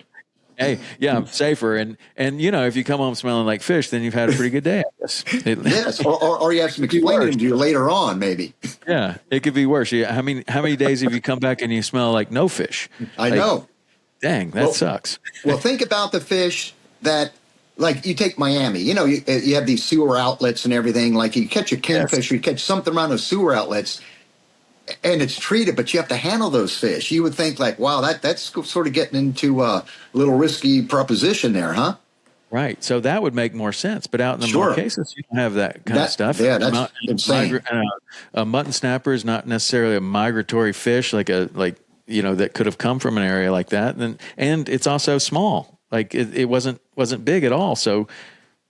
Hey, yeah, I'm safer. And if you come home smelling like fish, then you've had a pretty good day, I guess. Yes, or you have some explaining to do later on, maybe. Yeah, it could be worse. How many days have you come back and you smell like no fish? I know. Dang, that sucks. Well, think about the fish that, like, you take Miami. You have these sewer outlets and everything. Like, you catch a kingfish, or you catch something around those sewer outlets, and it's treated, but you have to handle those fish. You would think, like, wow, that's sort of getting into a little risky proposition there, huh? Right. So that would make more sense. But out in the Marquesas, you don't have that kind of stuff. Yeah, that's insane. A mutton snapper is not necessarily a migratory fish that could have come from an area like that. And it's also small. Like it wasn't big at all. So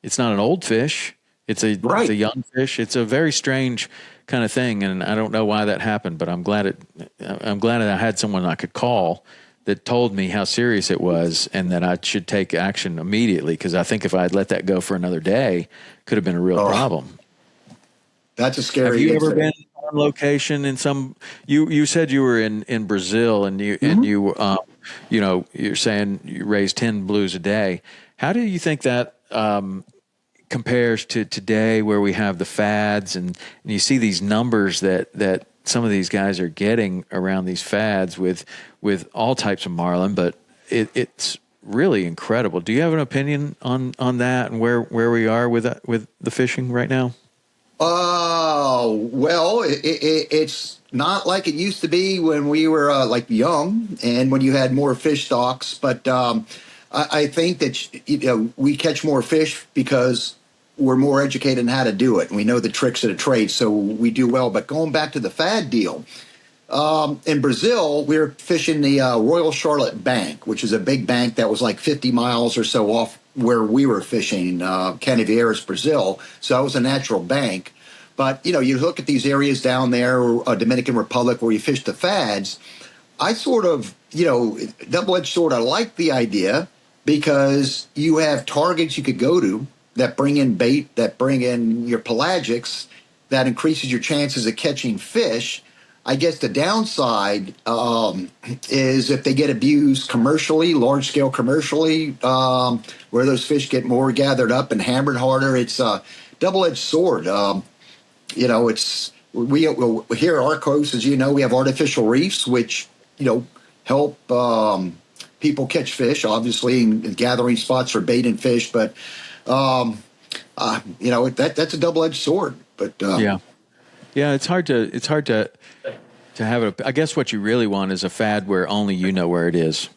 it's not an old fish. It's a young fish. It's a very strange kind of thing, and I don't know why that happened, but I'm glad I had someone I could call that told me how serious it was and that I should take action immediately, because I think if I had let that go for another day, could have been a real problem. That's a scary. Have you ever been on location in some? You said you were in Brazil, and you're saying you raise 10 blues a day. How do you think that compares to today, where we have the fads and you see these numbers that some of these guys are getting around these fads with all types of marlin, but it's really incredible. Do you have an opinion on that and where we are with the fishing right now? Well, it's not like it used to be when we were like young and when you had more fish stocks, but I think that we catch more fish because we're more educated in how to do it, and we know the tricks of the trade, so we do well. But going back to the fad deal, in Brazil, we were fishing the Royal Charlotte Bank, which is a big bank that was like 50 miles or so off where we were fishing, Canavieras, Brazil. So that was a natural bank. But, you look at these areas down there, Dominican Republic, where you fish the fads. I sort of, double-edged sword, I like the idea, because you have targets you could go to that bring in bait, that bring in your pelagics, that increases your chances of catching fish. I guess the downside is if they get abused commercially, large-scale commercially, where those fish get more gathered up and hammered harder. It's a double-edged sword. It's we here at our coast, as you know, we have artificial reefs, which help people catch fish, obviously, and gathering spots for bait and fish. But that's a double-edged sword. But yeah, it's hard to have it. I guess what you really want is a fad where only you know where it is.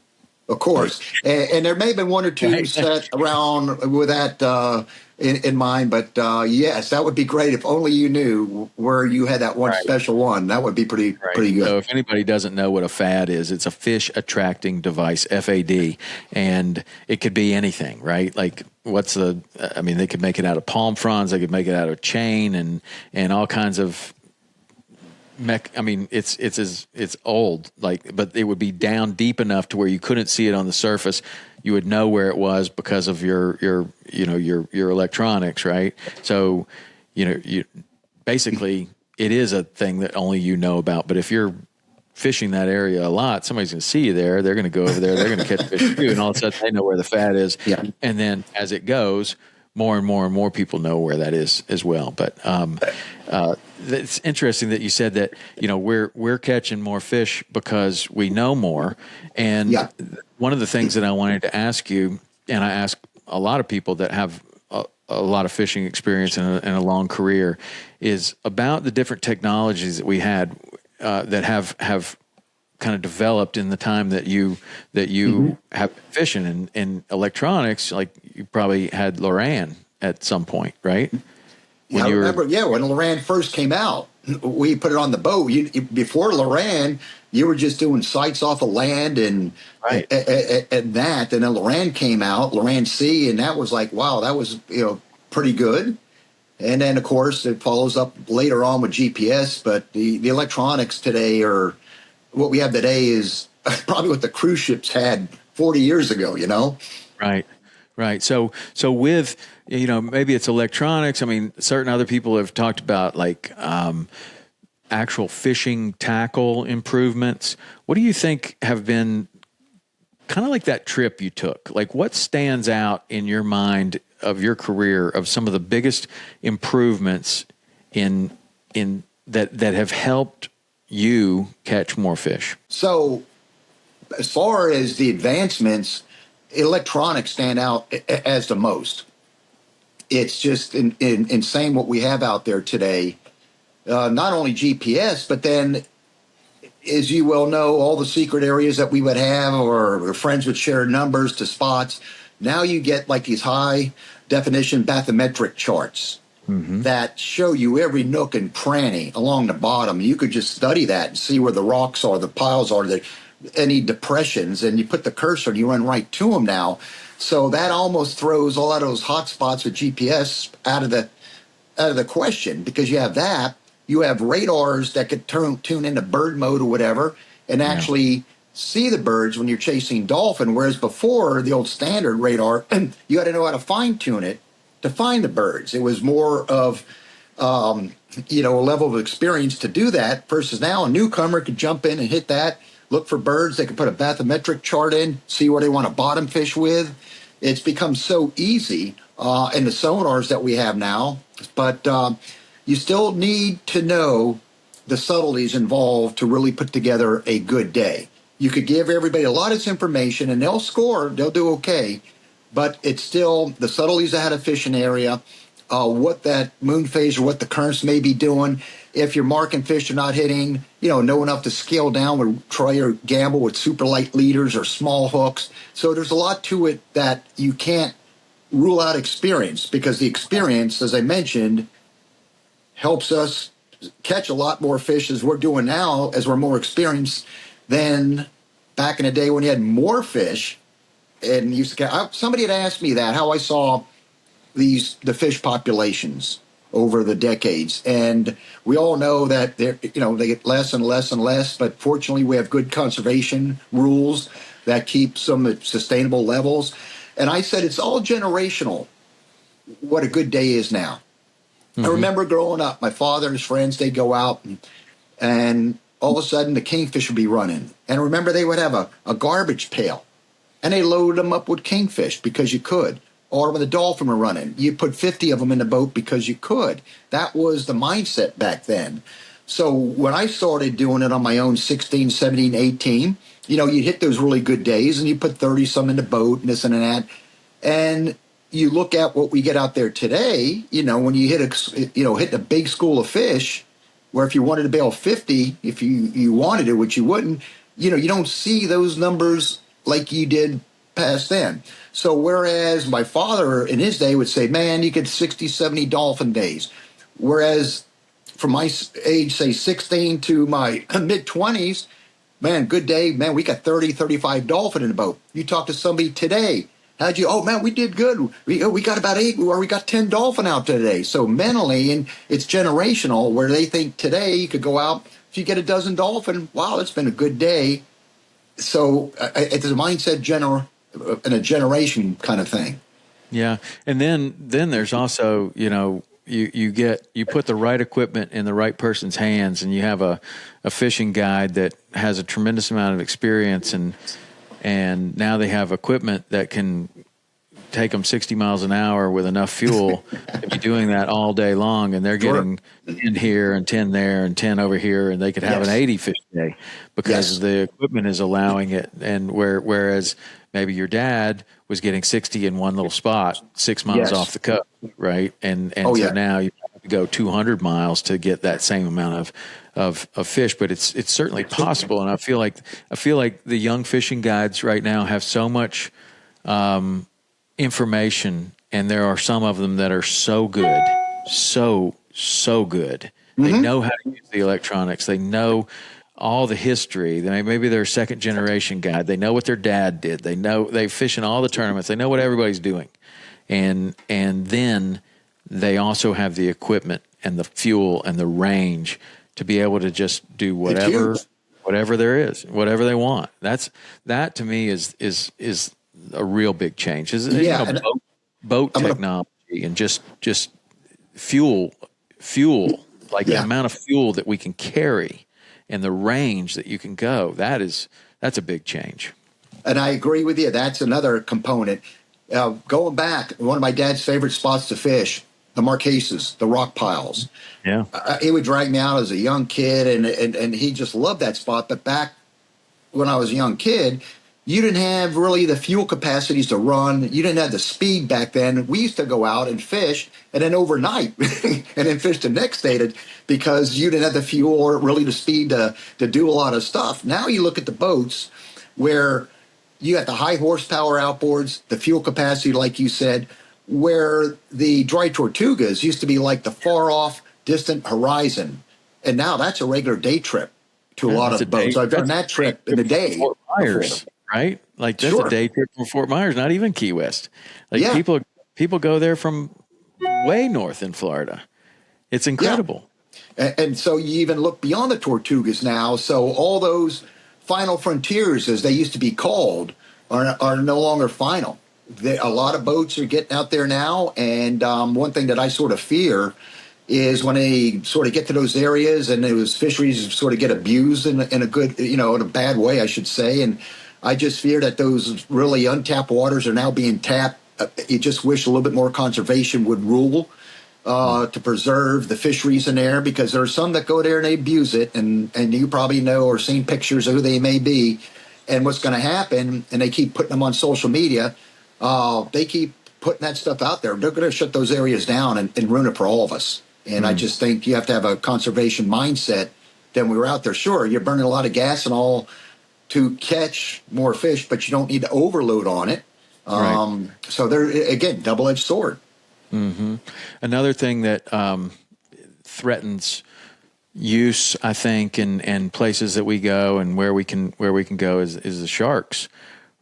Of course, and there may have been one or two set around with that in mind, but yes, that would be great if only you knew where you had that one special one. That would be pretty good. So if anybody doesn't know what a fad is, it's a fish attracting device, FAD, and it could be anything, right? Like they could make it out of palm fronds, they could make it out of chain and all kinds of it's old, but it would be down deep enough to where you couldn't see it on the surface. You would know where it was because of your electronics, right? So, you basically it is a thing that only you know about. But if you're fishing that area a lot, somebody's going to see you there. They're going to go over there. They're going to catch fish too, and all of a sudden they know where the fat is. Yeah. And then as it goes, more and more and more people know where that is as well. But it's interesting that you said that we're catching more fish because we know more. And one of the things that I wanted to ask you, and I ask a lot of people that have a lot of fishing experience and a long career, is about the different technologies that we had that have kind of developed in the time that you have been fishing, and electronics, like you probably had LORAN at some point, right? Yeah, I remember. Yeah, when LORAN first came out, we put it on the boat. Before LORAN, you were just doing sights off of land and Right. and that. And then LORAN came out, LORAN C, and that was like, wow, that was pretty good. And then of course it follows up later on with GPS. But the electronics today, or what we have today, is probably what the cruise ships had 40 years ago. Right. Right. So with, maybe it's electronics. I mean, certain other people have talked about like actual fishing tackle improvements. What do you think have been kind of like that trip you took? Like, what stands out in your mind of your career of some of the biggest improvements in that have helped you catch more fish? So as far as the advancements, electronics stand out as the most. It's just insane what we have out there today. Not only GPS, but then, as you well know, all the secret areas that we would have, or friends would share numbers to spots. Now you get like these high definition bathymetric charts that show you every nook and cranny along the bottom. You could just study that and see where the rocks are, the piles are, any depressions, and you put the cursor and you run right to them now. So that almost throws a lot of those hot spots with GPS out of the question, because you have that. You have radars that could tune into bird mode or whatever and actually see the birds when you're chasing dolphin, whereas before, the old standard radar, you had to know how to fine-tune it to find the birds. It was more of a level of experience to do that, versus now a newcomer could jump in and hit that, look for birds. They can put a bathymetric chart in, see where they want to bottom fish with. It's become so easy in the sonars that we have now. But you still need to know the subtleties involved to really put together a good day. You could give everybody a lot of this information and they'll score, they'll do okay. But it's still the subtleties of how to fish an area, what that moon phase or what the currents may be doing. If you're marking fish you're not hitting, know enough to scale down with try or gamble with super light leaders or small hooks. So there's a lot to it that you can't rule out experience, because the experience, as I mentioned, helps us catch a lot more fish as we're doing now, as we're more experienced, than back in the day when you had more fish and used to catch. Somebody had asked me that, how I saw the fish populations over the decades, and we all know that they get less and less and less, but fortunately we have good conservation rules that keep some at sustainable levels. And I said it's all generational what a good day is now. I remember growing up, my father and his friends, they'd go out and all of a sudden the kingfish would be running. And remember, they would have a garbage pail and they loaded them up with kingfish because you could. Or when the dolphin were running, you put 50 of them in the boat because you could. That was the mindset back then. So when I started doing it on my own, 16, 17, 18, you'd hit those really good days and you put 30 some in the boat and this and that. And you look at what we get out there today, when you hit a big school of fish, where if you wanted to bail 50, if you wanted it, which you wouldn't, you don't see those numbers like you did past then. So whereas my father in his day would say, man, you get 60, 70 dolphin days. Whereas from my age, say 16 to my mid-20s, man, good day, man, we got 30, 35 dolphin in the boat. You talk to somebody today, oh man, we did good. We got about 8, or we got 10 dolphin out today. So mentally, and it's generational, where they think today you could go out, if you get a dozen dolphin, wow, it's been a good day. So it's a mindset and a generation kind of thing. Yeah. And then there's also, you put the right equipment in the right person's hands, and you have a fishing guide that has a tremendous amount of experience, and now they have equipment that can take them 60 miles an hour with enough fuel to be doing that all day long, and they're getting 10 here and 10 there and 10 over here, and they could have an 80 fish day because the equipment is allowing it. And whereas maybe your dad was getting 60 in one little spot 6 miles off the coast, right? And so now you have to go 200 miles to get that same amount of fish, but it's certainly possible. And I feel like the young fishing guides right now have so much information, and there are some of them that are so good, so good. They know how to use the electronics. They know all the history. Maybe they're a second generation guide. They know what their dad did. They know they fish in all the tournaments. They know what everybody's doing. And then they also have the equipment and the fuel and the range to be able to just do whatever there is, whatever they want. That to me is a real big change. Boat technology and just fuel, like the amount of fuel that we can carry and the range that you can go. That's a big change. And I agree with you. That's another component. Going back, one of my dad's favorite spots to fish, the Marquesas, the rock piles. Yeah. He would drag me out as a young kid, and he just loved that spot. But back when I was a young kid, you didn't have really the fuel capacities to run. You didn't have the speed back then. We used to go out and fish, and then overnight, and then fish the next day because you didn't have the fuel or really the speed to do a lot of stuff. Now you look at the boats where you got the high horsepower outboards, the fuel capacity, like you said, where the dry Tortugas used to be like the far off, distant horizon. And now that's a regular day trip to a lot of boats. I've done that trip in a day. Fort Myers, right? Like that's a day trip from Fort Myers, not even Key West. Like people go there from way north in Florida. It's incredible. Yeah. And so you even look beyond the Tortugas now. So all those final frontiers, as they used to be called, are no longer final. A lot of boats are getting out there now. And one thing that I sort of fear is when they sort of get to those areas and those fisheries sort of get abused in a good, in a bad way, I should say. And I just fear that those really untapped waters are now being tapped. You just wish a little bit more conservation would rule to preserve the fisheries in there, because there are some that go there and they abuse it. And you probably know or seen pictures of who they may be and what's going to happen. And they keep putting them on social media. They keep putting that stuff out there. They're going to shut those areas down and ruin it for all of us. And I just think you have to have a conservation mindset. Then we were out there. Sure, you're burning a lot of gas and all to catch more fish, but you don't need to overload on it. Right. So they're, again, double-edged sword. Mm-hmm. Another thing that threatens use, I think, in places that we go and where we can go is the sharks.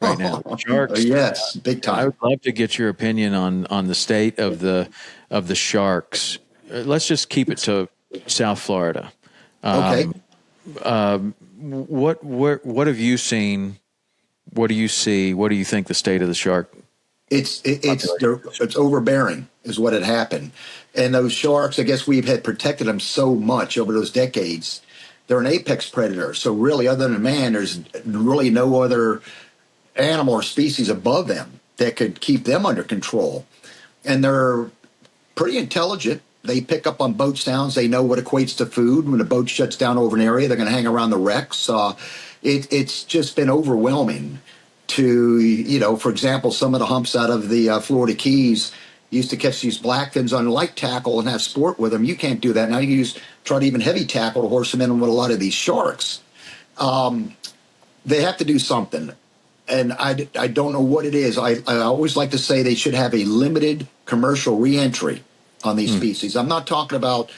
Right now, sharks. Yes, big time. I would love to get your opinion on the state of the sharks. Let's just keep it to South Florida. Okay. What have you seen? What do you see? What do you think the state of the shark? It's overbearing is what had happened. And those sharks, I guess we've had protected them so much over those decades. They're an apex predator. So really, other than man, there's really no other animal or species above them that could keep them under control. And they're pretty intelligent. They pick up on boat sounds. They know what equates to food. When a boat shuts down over an area, they're going to hang around the wrecks. It's just been overwhelming to, for example, some of the humps out of the Florida Keys used to catch these blackfins on light tackle and have sport with them. You can't do that now. You try to even heavy tackle to horse them in with a lot of these sharks. They have to do something. And I don't know what it is. I always like to say they should have a limited commercial reentry on these species. I'm not talking about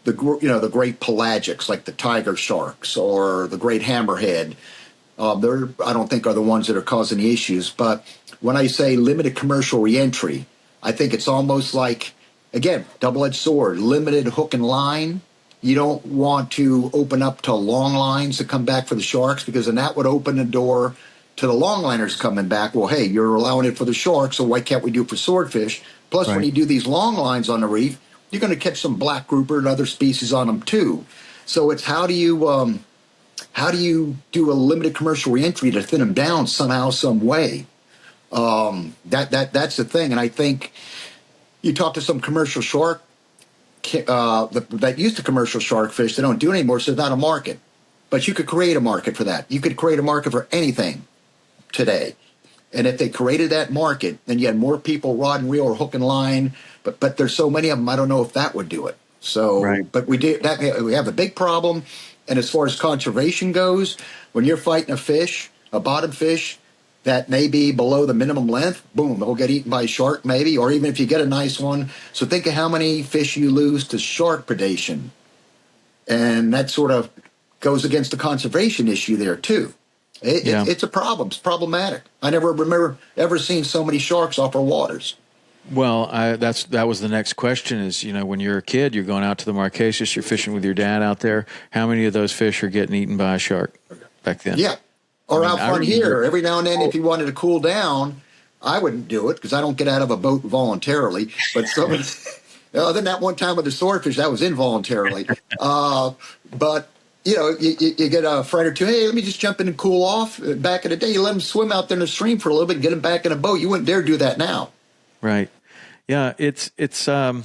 the great pelagics like the tiger sharks or the great hammerhead. I don't think are the ones that are causing the issues. But when I say limited commercial reentry, I think it's almost like, again, double-edged sword, limited hook and line. You don't want to open up to long lines to come back for the sharks, because then that would open the door to the longliners coming back. Well, hey, you're allowing it for the sharks, so why can't we do it for swordfish? Plus, when you do these long lines on the reef, you're going to catch some black grouper and other species on them too. So it's how do you do a limited commercial reentry to thin them down somehow, some way? That's the thing. And I think you talk to some commercial shark that used to commercial shark fish, they don't do it anymore, so there's not a market. But you could create a market for that. You could create a market for anything today. And if they created that market, then you had more people rod and reel or hook and line. But there's so many of them, I don't know if that would do it. So, Right. but we have a big problem. And as far as conservation goes, when you're fighting a bottom fish that may be below the minimum length, boom, it'll get eaten by a shark maybe, or even if you get a nice one. So think of how many fish you lose to shark predation. And that sort of goes against the conservation issue there too. It's a problem. It's problematic. I never remember ever seeing so many sharks off our waters. Well, that was the next question is, when you're a kid, you're going out to the Marquesas, you're fishing with your dad out there. How many of those fish are getting eaten by a shark back then? Yeah. Or out front here, every now and then, if you wanted to cool down, I wouldn't do it because I don't get out of a boat voluntarily. But other than that one time with the swordfish, that was involuntarily. But you get a friend or two. Hey, let me just jump in and cool off. Back in the day, you let them swim out there in the stream for a little bit, and get them back in a boat. You wouldn't dare do that now. Right. Yeah. It's. I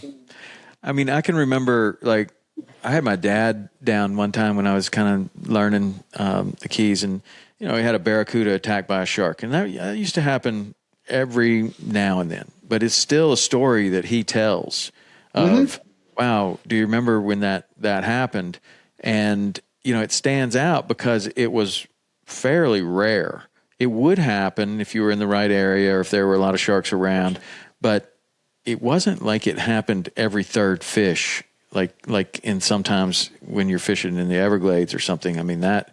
mean, I can remember I had my dad down one time when I was kind of learning the Keys, and he had a barracuda attacked by a shark, and that used to happen every now and then. But it's still a story that he tells of, wow, do you remember when that happened? And it stands out because it was fairly rare. It would happen if you were in the right area or if there were a lot of sharks around, but it wasn't like it happened every third fish, like in sometimes when you're fishing in the Everglades or something. I mean, that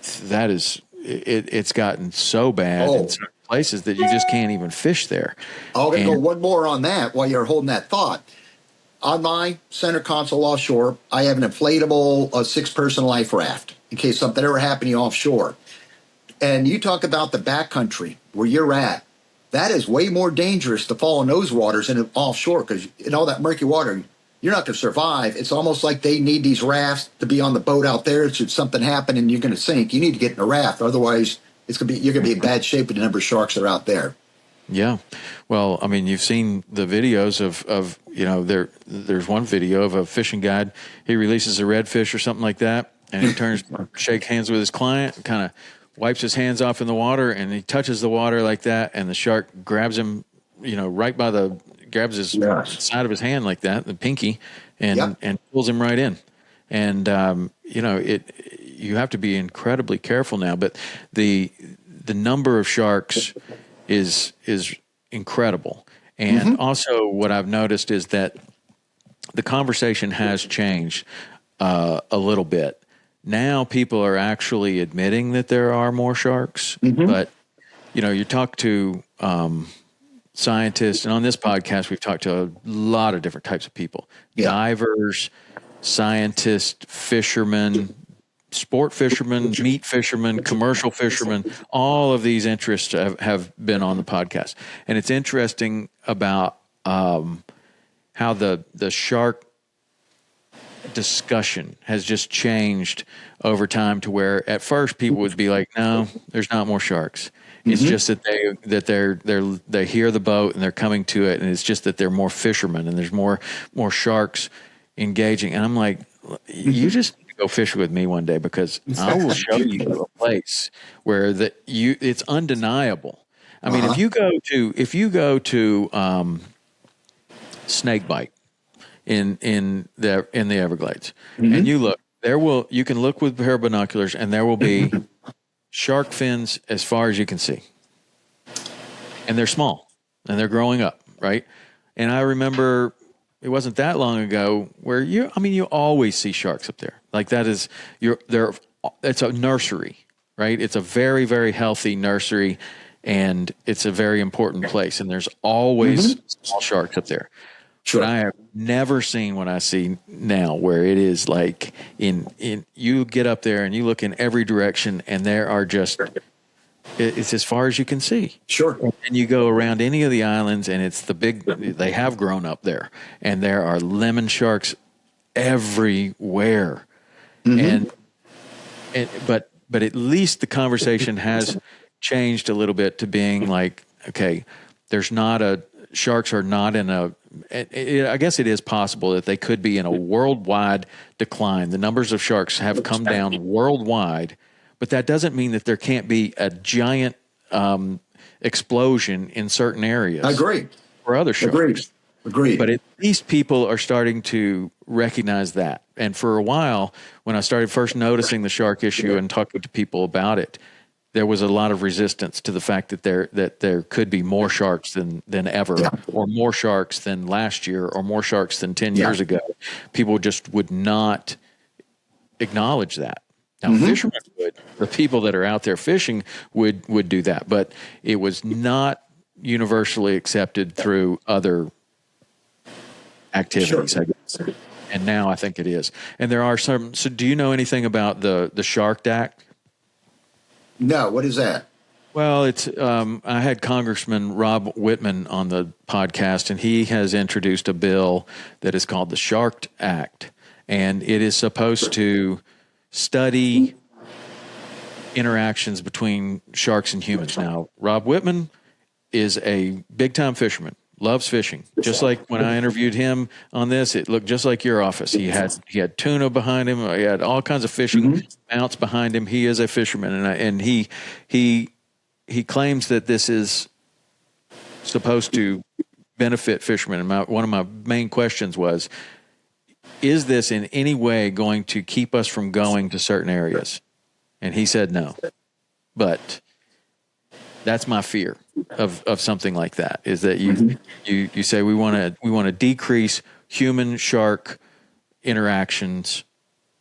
is it's gotten so bad in certain places that you just can't even fish there. I'll go one more on that while you're holding that thought. On my center console offshore, I have an inflatable 6-person life raft in case something ever happened to you offshore. And you talk about the backcountry where you're at. That is way more dangerous to fall in those waters than offshore because in all that murky water, you're not going to survive. It's almost like they need these rafts to be on the boat out there. Should something happen and you're going to sink, you need to get in a raft. Otherwise, you're going to be in bad shape with the number of sharks that are out there. Yeah. Well, I mean, you've seen the videos of there's one video of a fishing guide. He releases a redfish or something like that, and he turns, shake hands with his client, kind of wipes his hands off in the water, and he touches the water like that, and the shark grabs him, right by grabs his side of his hand like that, the pinky, and pulls him right in. And, you have to be incredibly careful now, but the number of sharks is incredible. And also what I've noticed is that the conversation has changed a little bit. Now people are actually admitting that there are more sharks, but you talk to scientists, and on this podcast we've talked to a lot of different types of people, divers, scientists, fishermen, sport fishermen, meat fishermen, commercial fishermen, all of these interests have been on the podcast. And it's interesting about how the shark discussion has just changed over time to where at first people would be like, no, there's not more sharks. It's just that they hear the boat and they're coming to it, and it's just that they're more fishermen and there's more sharks engaging. And I'm like, you just go fish with me one day because I will show you a place where it's undeniable. I mean, if you go to snakebite in the Everglades, and you look, you can look with a pair of binoculars, and there will be shark fins as far as you can see, and they're small and they're growing up, right? And I remember it wasn't that long ago where you always see sharks up there. Like that is it's a nursery, right? It's a very, very healthy nursery, and it's a very important place. And there's always small sharks up there. Sure. But I have never seen what I see now, where it is like you get up there and you look in every direction, and there are it's as far as you can see. Sure. And you go around any of the islands, and it's they have grown up there, and there are lemon sharks everywhere. But at least the conversation has changed a little bit to being like, okay, sharks are not in I guess it is possible that they could be in a worldwide decline. The numbers of sharks have come down worldwide, but that doesn't mean that there can't be a giant explosion in certain areas. I agree. For other sharks. Agreed. Agreed. But at least people are starting to recognize that. And for a while, when I started first noticing the shark issue and talking to people about it, there was a lot of resistance to the fact that there could be more sharks than ever, or more sharks than last year, or more sharks than 10 years ago. People just would not acknowledge that. Now, fishermen would. The people that are out there fishing would do that, but it was not universally accepted through other activities, I guess. And now I think it is. And there are some. So, do you know anything about the Shark Act? No, what is that? Well, it's I had Congressman Rob Whitman on the podcast, and he has introduced a bill that is called the Shark Act, and it is supposed to study interactions between sharks and humans. Now, Rob Whitman is a big-time fisherman, loves fishing. Just like when I interviewed him on this, it looked just like your office. He had tuna behind him. He had all kinds of fishing mounts behind him. He is a fisherman, and he claims that this is supposed to benefit fishermen. And one of my main questions was, is this in any way going to keep us from going to certain areas? And he said no. But that's my fear of something like that, is that you say we want to decrease human shark interactions.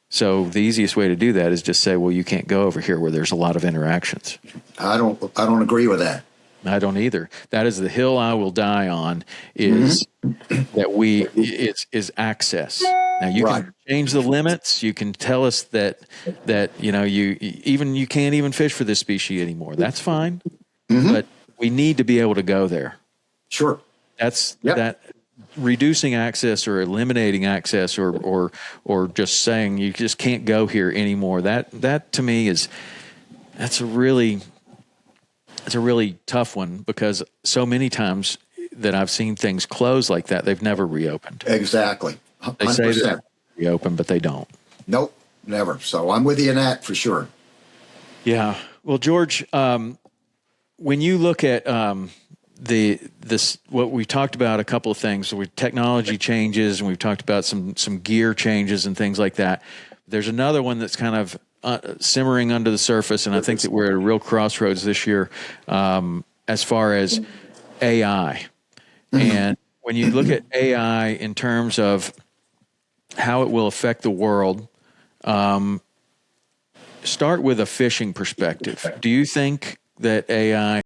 So the easiest way to do that is just say, well, you can't go over here where there's a lot of interactions. I don't agree with that. I don't either. That is the hill I will die on, is that is access. Now you can change the limits. You can tell us that you can't even fish for this species anymore. That's fine. But we need to be able to go there. Sure. That reducing access or eliminating access or just saying you just can't go here anymore. That to me that's a really tough one, because so many times that I've seen things close like that, they've never reopened. Exactly. 100%. They say they're reopen, but they don't. Nope, never. So I'm with you in that for sure. Yeah. Well, George, when you look at what we talked about, a couple of things, technology changes, and we've talked about some gear changes and things like that. There's another one that's kind of simmering under the surface, and I think that we're at a real crossroads this year as far as AI. And when you look at AI in terms of how it will affect the world, start with a fishing perspective. Do you think that AI